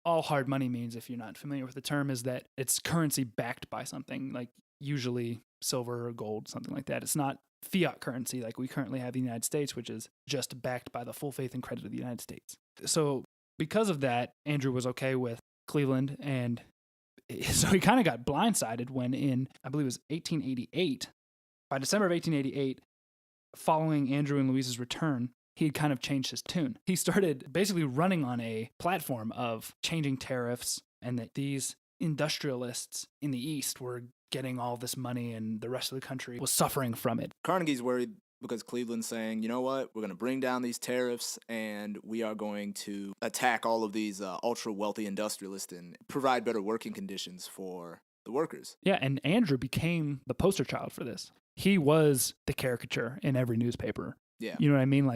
all hard money means, if you're not familiar with the term, is that it's currency backed by something, like usually silver or gold, something like that. It's not fiat currency like we currently have in the United States, which is just backed by the full faith and credit of the United States. So because of that, Andrew was okay with Cleveland, and so he kind of got blindsided when in, I believe it was 1888, by December of 1888, following Andrew and Louise's return, he had kind of changed his tune. He started basically running on a platform of changing tariffs, and that these industrialists in the East were getting all this money and the rest of the country was suffering from it. Carnegie's worried because Cleveland's saying, you know what, we're going to bring down these tariffs and we are going to attack all of these ultra-wealthy industrialists and provide better working conditions for the workers. Yeah, and Andrew became the poster child for this. He was the caricature in every newspaper. Yeah. You know what I mean?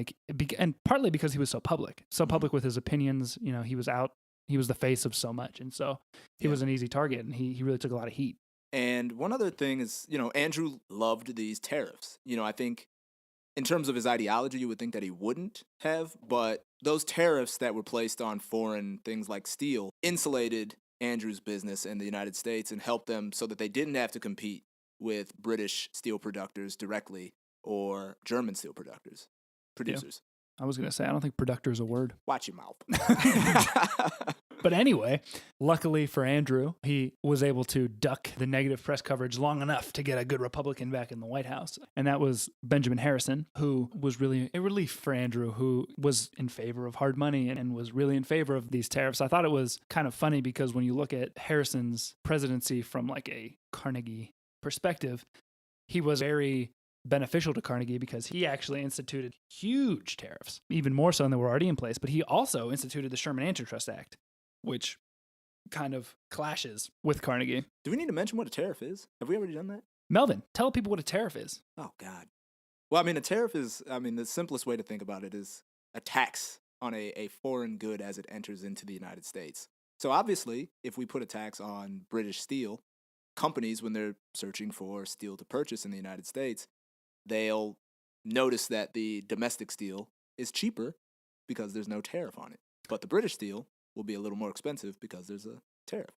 And partly because he was so public with his opinions. He was out, he was the face of so much. And so he was an easy target, and he really took a lot of heat. And one other thing is, Andrew loved these tariffs. I think in terms of his ideology, you would think that he wouldn't have, but those tariffs that were placed on foreign things like steel insulated Andrew's business in the United States and helped them so that they didn't have to compete with British steel producers directly or German steel producers. I was going to say, I don't think productor is a word. Watch your mouth. But anyway, luckily for Andrew, he was able to duck the negative press coverage long enough to get a good Republican back in the White House. And that was Benjamin Harrison, who was really a relief for Andrew, who was in favor of hard money and was really in favor of these tariffs. I thought it was kind of funny because when you look at Harrison's presidency from like a Carnegie perspective, he was very beneficial to Carnegie because he actually instituted huge tariffs, even more so than they were already in place. But he also instituted the Sherman Antitrust Act, which kind of clashes with Carnegie. Do we need to mention what a tariff is? Have we already done that? Melvin, tell people what a tariff is. Oh, God. Well, I mean, a tariff is, the simplest way to think about it is a tax on a foreign good as it enters into the United States. So obviously, if we put a tax on British steel, companies, when they're searching for steel to purchase in the United States, they'll notice that the domestic steel is cheaper because there's no tariff on it. But the British steel will be a little more expensive because there's a tariff.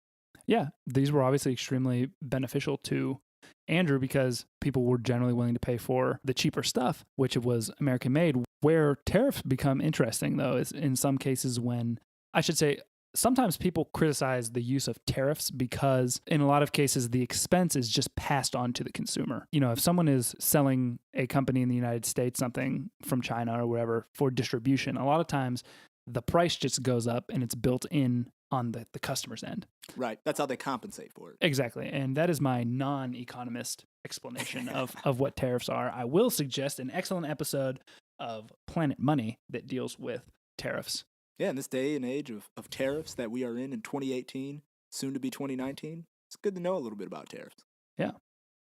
Yeah, these were obviously extremely beneficial to Andrew because people were generally willing to pay for the cheaper stuff, which was American made. Where tariffs become interesting, though, is in some cases when, I should say, sometimes people criticize the use of tariffs because in a lot of cases, the expense is just passed on to the consumer. You know, if someone is selling a company in the United States something from China or wherever for distribution, a lot of times the price just goes up and it's built in on the customer's end. Right. That's how they compensate for it. Exactly. And that is my non-economist explanation of what tariffs are. I will suggest an excellent episode of Planet Money that deals with tariffs. Yeah, in this day and age of tariffs that we are in 2018, soon to be 2019, it's good to know a little bit about tariffs. Yeah.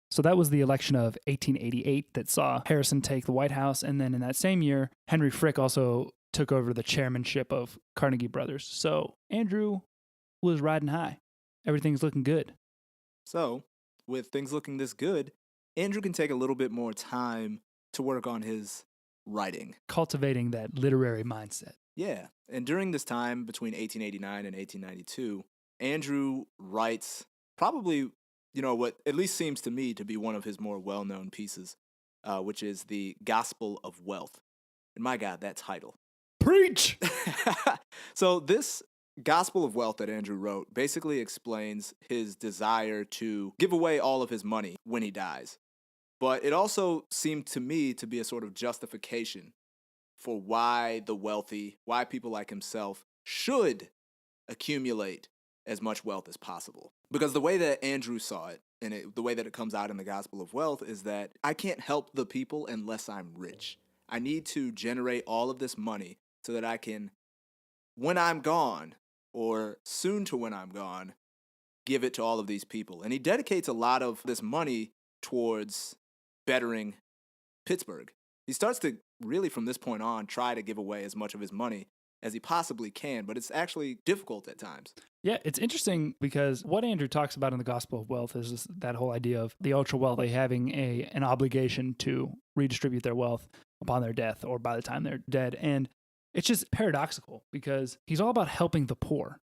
So that was the election of 1888 that saw Harrison take the White House. And then in that same year, Henry Frick also took over the chairmanship of Carnegie Brothers. So Andrew was riding high. Everything's looking good. So with things looking this good, Andrew can take a little bit more time to work on his writing. Cultivating that literary mindset. Yeah. And during this time between 1889 and 1892, Andrew writes probably, what at least seems to me to be one of his more well-known pieces, which is The Gospel of Wealth. And my God, that title. Preach! So this Gospel of Wealth that Andrew wrote basically explains his desire to give away all of his money when he dies. But it also seemed to me to be a sort of justification for why the wealthy, why people like himself should accumulate as much wealth as possible. Because the way that Andrew saw it, and the way that it comes out in the Gospel of Wealth, is that I can't help the people unless I'm rich. I need to generate all of this money so that I can, when I'm gone, or soon to when I'm gone, give it to all of these people. And he dedicates a lot of this money towards bettering Pittsburgh. He starts to really, from this point on, try to give away as much of his money as he possibly can, but it's actually difficult at times. Yeah, it's interesting because what Andrew talks about in the Gospel of Wealth is that whole idea of the ultra-wealthy having an obligation to redistribute their wealth upon their death or by the time they're dead. And it's just paradoxical because he's all about helping the poor.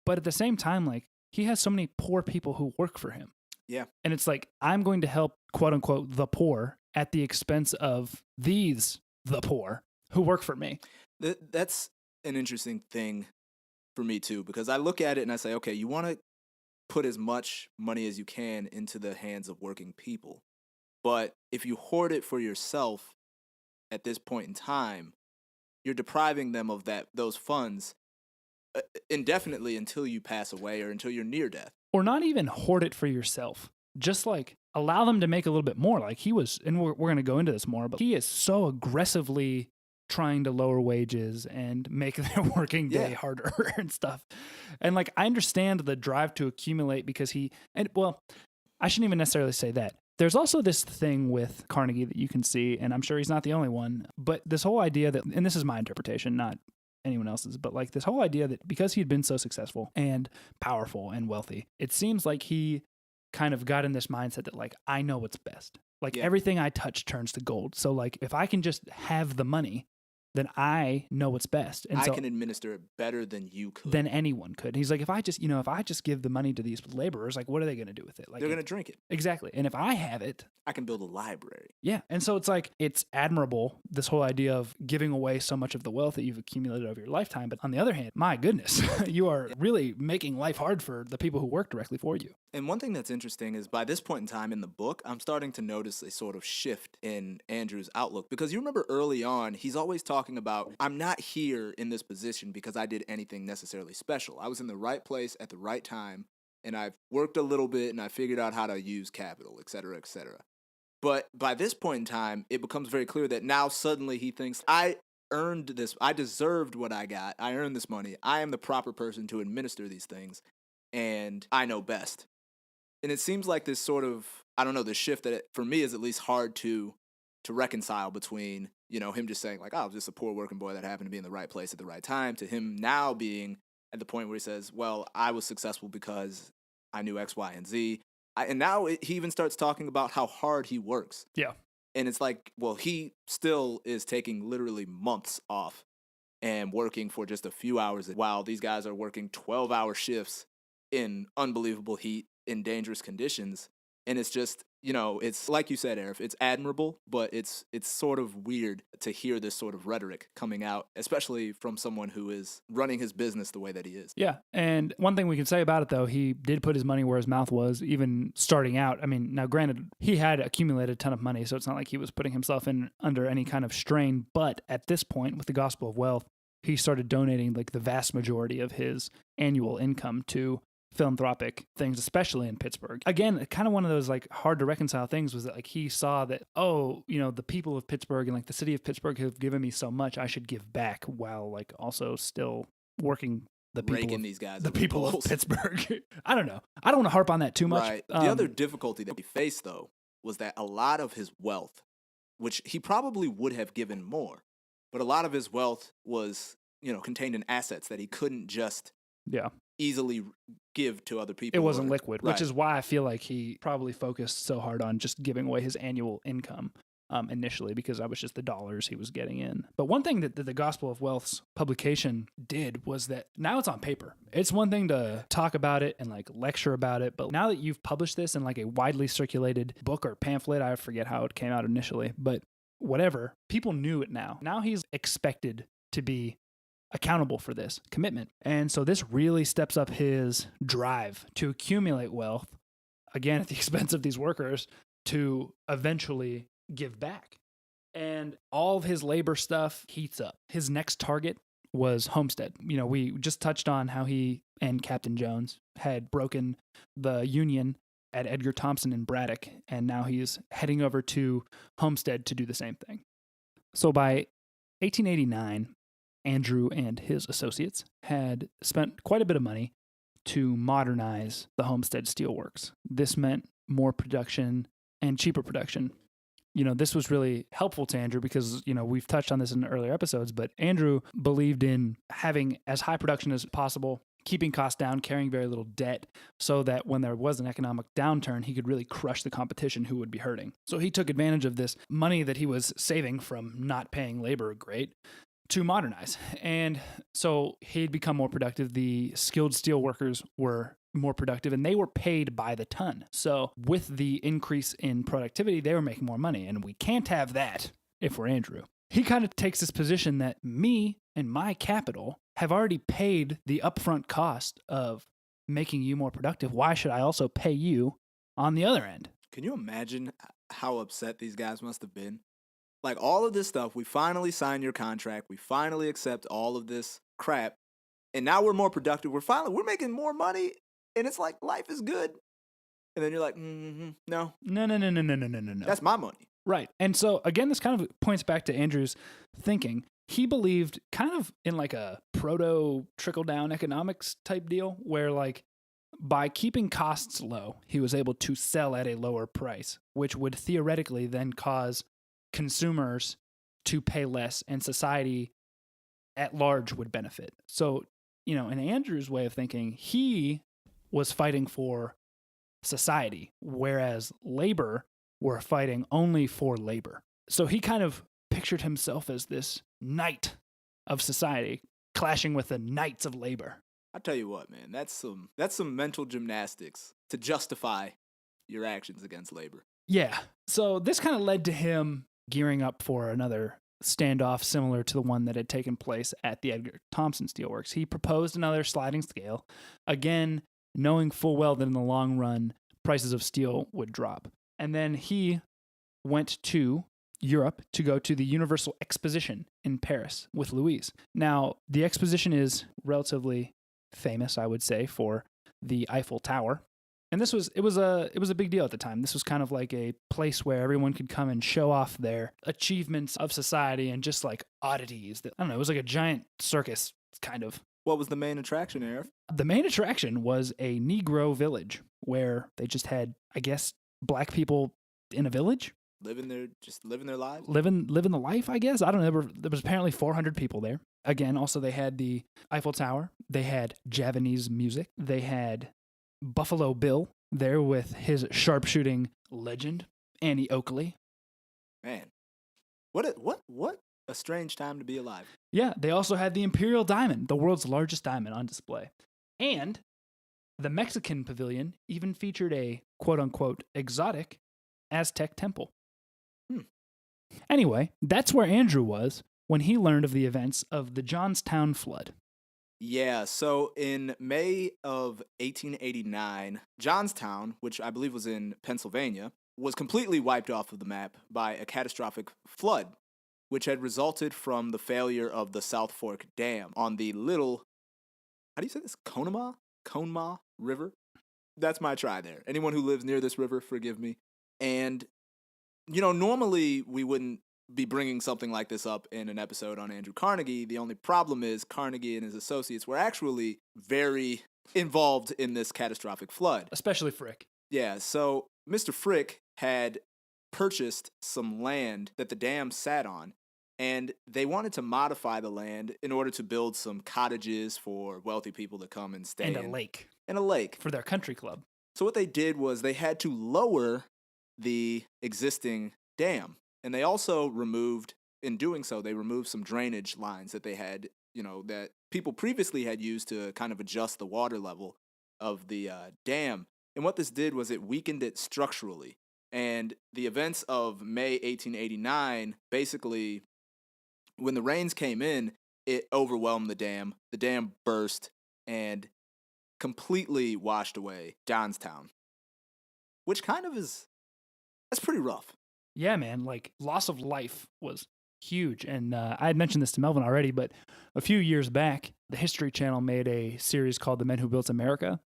But at the same time, like, he has so many poor people who work for him. Yeah. And it's like, I'm going to help, quote unquote, the poor at the expense of the poor who work for me. That's an interesting thing for me too, because I look at it and I say, okay, you want to put as much money as you can into the hands of working people. But if you hoard it for yourself at this point in time, you're depriving them of those funds indefinitely until you pass away or until you're near death. Or not even hoard it for yourself. Just like allow them to make a little bit more. Like he was, and we're going to go into this more, but he is so aggressively trying to lower wages and make their working day harder and stuff. And like, I understand the drive to accumulate because I shouldn't even necessarily say that. There's also this thing with Carnegie that you can see, and I'm sure he's not the only one, but this whole idea that, and this is my interpretation, not anyone else's, but like this whole idea that because he'd been so successful and powerful and wealthy, it seems like he kind of got in this mindset that like, I know what's best. Like everything I touch turns to gold. So like, if I can just have the money, then I know what's best. And I so can administer it better than you could. than anyone could. He's like, if I just give the money to these laborers, like, what are they going to do with it? Like, they're going to drink it. Exactly. And if I have it, I can build a library. Yeah. And so it's like, it's admirable, this whole idea of giving away so much of the wealth that you've accumulated over your lifetime. But on the other hand, my goodness, you are really making life hard for the people who work directly for you. And one thing that's interesting is by this point in time in the book, I'm starting to notice a sort of shift in Andrew's outlook. Because you remember early on, he's always talking about, I'm not here in this position because I did anything necessarily special. I was in the right place at the right time, and I've worked a little bit, and I figured out how to use capital, et cetera, et cetera. But by this point in time, it becomes very clear that now suddenly he thinks, I earned this, I deserved what I got, I earned this money, I am the proper person to administer these things, and I know best. And it seems like this sort of, I don't know, this shift that for me is at least hard to reconcile between, him just saying like, oh, I was just a poor working boy that happened to be in the right place at the right time, to him now being at the point where he says, well, I was successful because I knew X, Y, and Z. And now he even starts talking about how hard he works. Yeah. And it's like, well, he still is taking literally months off and working for just a few hours while these guys are working 12-hour shifts in unbelievable heat, in dangerous conditions. And it's just, it's like you said, Arif, it's admirable, but it's sort of weird to hear this sort of rhetoric coming out, especially from someone who is running his business the way that he is. Yeah. And one thing we can say about it, though, he did put his money where his mouth was, even starting out. I mean, now granted, he had accumulated a ton of money, so it's not like he was putting himself under any kind of strain. But at this point, with the Gospel of Wealth, he started donating like the vast majority of his annual income to philanthropic things, especially in Pittsburgh. Again, kind of one of those like hard to reconcile things was that like he saw that, the people of Pittsburgh and like the city of Pittsburgh have given me so much, I should give back while like also still working the people of Pittsburgh. I don't know. I don't want to harp on that too much. Right. The other difficulty that he faced though was that a lot of his wealth, which he probably would have given more, but a lot of his wealth was, contained in assets that he couldn't just easily give to other people. It wasn't liquid, which is why I feel like he probably focused so hard on just giving away his annual income initially, because that was just the dollars he was getting in. But one thing that the Gospel of Wealth's publication did was that now it's on paper. It's one thing to talk about it and like lecture about it, but now that you've published this in like a widely circulated book or pamphlet, I forget how it came out initially, but whatever, people knew it now. Now he's expected to be accountable for this commitment. And so this really steps up his drive to accumulate wealth, again, at the expense of these workers, to eventually give back. And all of his labor stuff heats up. His next target was Homestead. We just touched on how he and Captain Jones had broken the union at Edgar Thomson and Braddock, and now he's heading over to Homestead to do the same thing. So by 1889, Andrew and his associates had spent quite a bit of money to modernize the Homestead steelworks. This meant more production and cheaper production. This was really helpful to Andrew because, we've touched on this in earlier episodes, but Andrew believed in having as high production as possible, keeping costs down, carrying very little debt, so that when there was an economic downturn, he could really crush the competition who would be hurting. So he took advantage of this money that he was saving from not paying labor great to modernize. And so he'd become more productive. The skilled steel workers were more productive and they were paid by the ton. So with the increase in productivity, they were making more money. And we can't have that if we're Andrew. He kind of takes this position that me and my capital have already paid the upfront cost of making you more productive. Why should I also pay you on the other end? Can you imagine how upset these guys must have been? Like all of this stuff, we finally sign your contract. We finally accept all of this crap. And now we're more productive. We're making more money. And it's like, life is good. And then you're like, no. No. That's my money. Right. And so again, this kind of points back to Andrew's thinking. He believed kind of in like a proto trickle-down economics type deal where like by keeping costs low, he was able to sell at a lower price, which would theoretically then cause consumers to pay less and society at large would benefit. So, in Andrew's way of thinking, he was fighting for society, whereas labor were fighting only for labor. So he kind of pictured himself as this knight of society, clashing with the knights of labor. I tell you what, man, that's some mental gymnastics to justify your actions against labor. Yeah. So this kind of led to him gearing up for another standoff similar to the one that had taken place at the Edgar Thomson Steelworks. He proposed another sliding scale, again, knowing full well that in the long run, prices of steel would drop. And then he went to Europe to go to the Universal Exposition in Paris with Louise. Now, the exposition is relatively famous, I would say, for the Eiffel Tower. And it was a big deal at the time. This was kind of like a place where everyone could come and show off their achievements of society and just like oddities. I don't know, it was like a giant circus, kind of. What was the main attraction, Arif? The main attraction was a Negro village where they just had, I guess, black people in a village. Living their lives? Living the life, I guess. I don't know. There was apparently 400 people there. Again, also they had the Eiffel Tower. They had Javanese music. They had Buffalo Bill there with his sharpshooting legend, Annie Oakley. Man, what a strange time to be alive. Yeah, they also had the Imperial Diamond, the world's largest diamond, on display. And the Mexican pavilion even featured a quote-unquote exotic Aztec temple. Anyway, that's where Andrew was when he learned of the events of the Johnstown Flood. Yeah, so in May of 1889, Johnstown, which I believe was in Pennsylvania, was completely wiped off of the map by a catastrophic flood, which had resulted from the failure of the South Fork Dam on the little, how do you say this, Conemaugh River? That's my try there. Anyone who lives near this river, forgive me. And, normally we wouldn't be bringing something like this up in an episode on Andrew Carnegie. The only problem is Carnegie and his associates were actually very involved in this catastrophic flood. Especially Frick. Yeah, so Mr. Frick had purchased some land that the dam sat on, and they wanted to modify the land in order to build some cottages for wealthy people to come and stay And in. a lake. And a lake. For their country club. So what they did was they had to lower the existing dam. And they also removed some drainage lines that they had, that people previously had used to kind of adjust the water level of the dam. And what this did was it weakened it structurally. And the events of May 1889, basically, when the rains came in, it overwhelmed the dam. The dam burst and completely washed away Johnstown, which that's pretty rough. Yeah, man, like loss of life was huge. And I had mentioned this to Melvin already, but a few years back, the History Channel made a series called The Men Who Built America.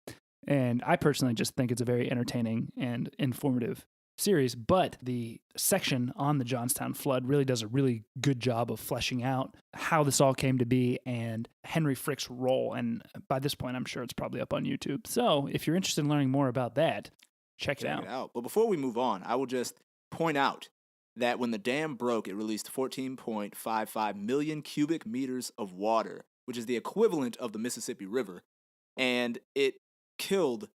And I personally just think it's a very entertaining and informative series. But the section on the Johnstown flood really does a really good job of fleshing out how this all came to be and Henry Frick's role. And by this point, I'm sure it's probably up on YouTube. So if you're interested in learning more about that, check it out. But before we move on, I will just point out that when the dam broke, it released 14.55 million cubic meters of water, which is the equivalent of the Mississippi River, and it killed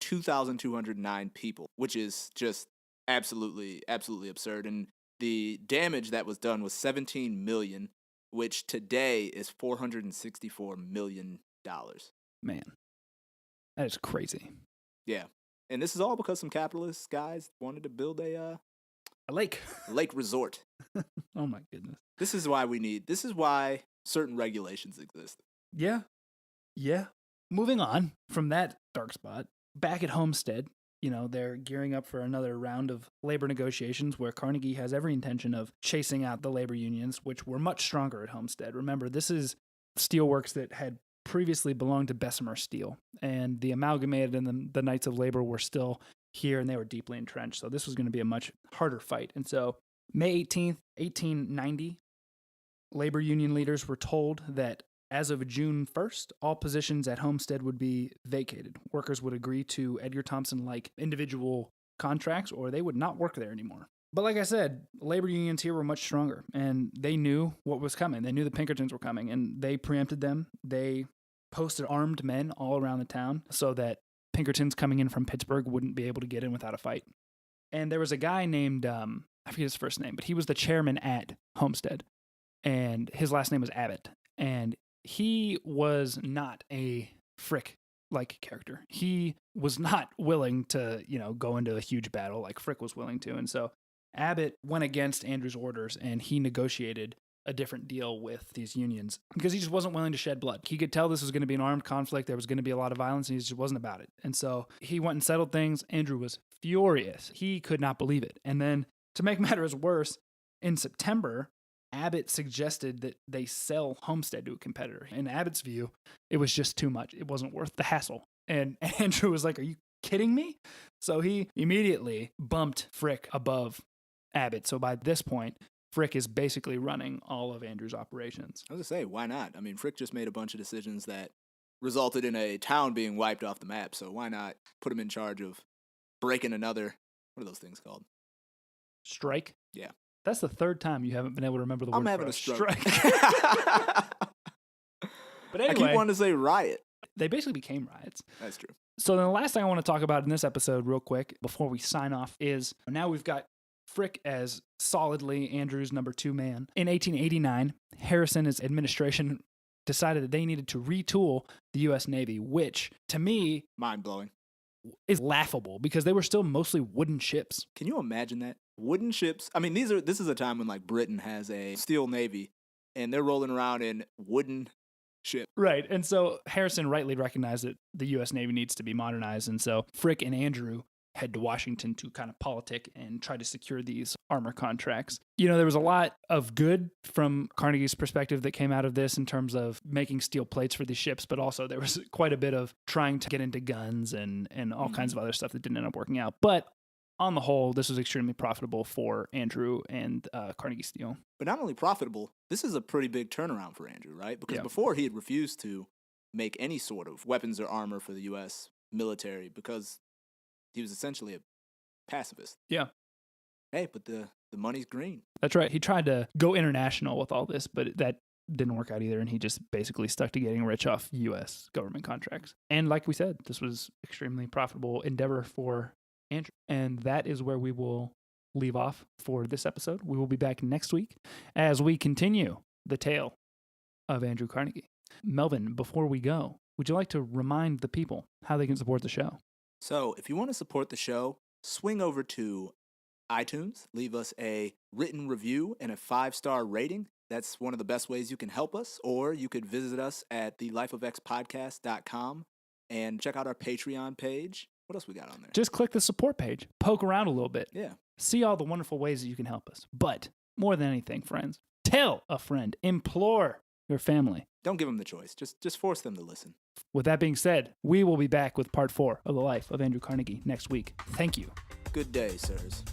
2,209 people, which is just absolutely absurd. And the damage that was done was 17 million, which today is $464 million. Man, that is crazy. Yeah. And this is all because some capitalist guys wanted to build a lake resort. Oh my goodness. This is why certain regulations exist. Yeah. Moving on from that dark spot, back at Homestead, they're gearing up for another round of labor negotiations where Carnegie has every intention of chasing out the labor unions, which were much stronger at Homestead. Remember, this is steelworks that had previously belonged to Bessemer Steel, and the Amalgamated and the Knights of Labor were still here, and they were deeply entrenched. So this was going to be a much harder fight. And so May 18th, 1890, labor union leaders were told that as of June 1st, all positions at Homestead would be vacated. Workers would agree to Edgar Thomson-like individual contracts, or they would not work there anymore. But like I said, labor unions here were much stronger, and they knew what was coming. They knew the Pinkertons were coming, and they preempted them. They posted armed men all around the town so that Pinkertons coming in from Pittsburgh wouldn't be able to get in without a fight. And there was a guy named, I forget his first name, but he was the chairman at Homestead. And his last name was Abbott. And he was not a Frick-like character. He was not willing to, go into a huge battle like Frick was willing to. And so Abbott went against Andrew's orders, and he negotiated a different deal with these unions because he just wasn't willing to shed blood. He could tell this was going to be an armed conflict. There was going to be a lot of violence, and he just wasn't about it. And so he went and settled things. Andrew was furious. He could not believe it. And then to make matters worse, in September, Abbott suggested that they sell Homestead to a competitor. In Abbott's view, it was just too much. It wasn't worth the hassle. And Andrew was like, are you kidding me? So he immediately bumped Frick above Abbott. So by this point, Frick is basically running all of Andrew's operations. I was going to say, why not? I mean, Frick just made a bunch of decisions that resulted in a town being wiped off the map. So why not put him in charge of breaking another, what are those things called? Strike? Yeah. That's the third time you haven't been able to remember the word. I'm having a strike. But anyway, I keep wanting to say riot. They basically became riots. That's true. So then the last thing I want to talk about in this episode real quick before we sign off is now we've got Frick as solidly Andrew's number 2 man. In 1889, Harrison and his administration decided that they needed to retool the U.S. Navy, which, to me, mind-blowing, is laughable because they were still mostly wooden ships. Can you imagine that? Wooden ships. I mean, this is a time when like Britain has a steel navy, and they're rolling around in wooden ships. Right, and so Harrison rightly recognized that the U.S. Navy needs to be modernized, and so Frick and Andrew head to Washington to kind of politic and try to secure these armor contracts. There was a lot of good from Carnegie's perspective that came out of this in terms of making steel plates for these ships, but also there was quite a bit of trying to get into guns and all kinds of other stuff that didn't end up working out. But on the whole, this was extremely profitable for Andrew and Carnegie Steel. But not only profitable, this is a pretty big turnaround for Andrew, right? Because Yeah. before he had refused to make any sort of weapons or armor for the U.S. military because he was essentially a pacifist. Yeah. Hey, but the money's green. That's right. He tried to go international with all this, but that didn't work out either, and he just basically stuck to getting rich off U.S. government contracts. And like we said, this was extremely profitable endeavor for Andrew. And that is where we will leave off for this episode. We will be back next week as we continue the tale of Andrew Carnegie. Melvin, before we go, would you like to remind the people how they can support the show? So if you want to support the show, swing over to iTunes, leave us a written review and a 5-star rating. That's one of the best ways you can help us. Or you could visit us at thelifeofxpodcast.com and check out our Patreon page. What else we got on there? Just click the support page. Poke around a little bit. Yeah. See all the wonderful ways that you can help us. But more than anything, friends, tell a friend. Implore your family. Don't give them the choice. Just force them to listen. With that being said, we will be back with part 4 of the life of Andrew Carnegie next week. Thank you. Good day, sirs.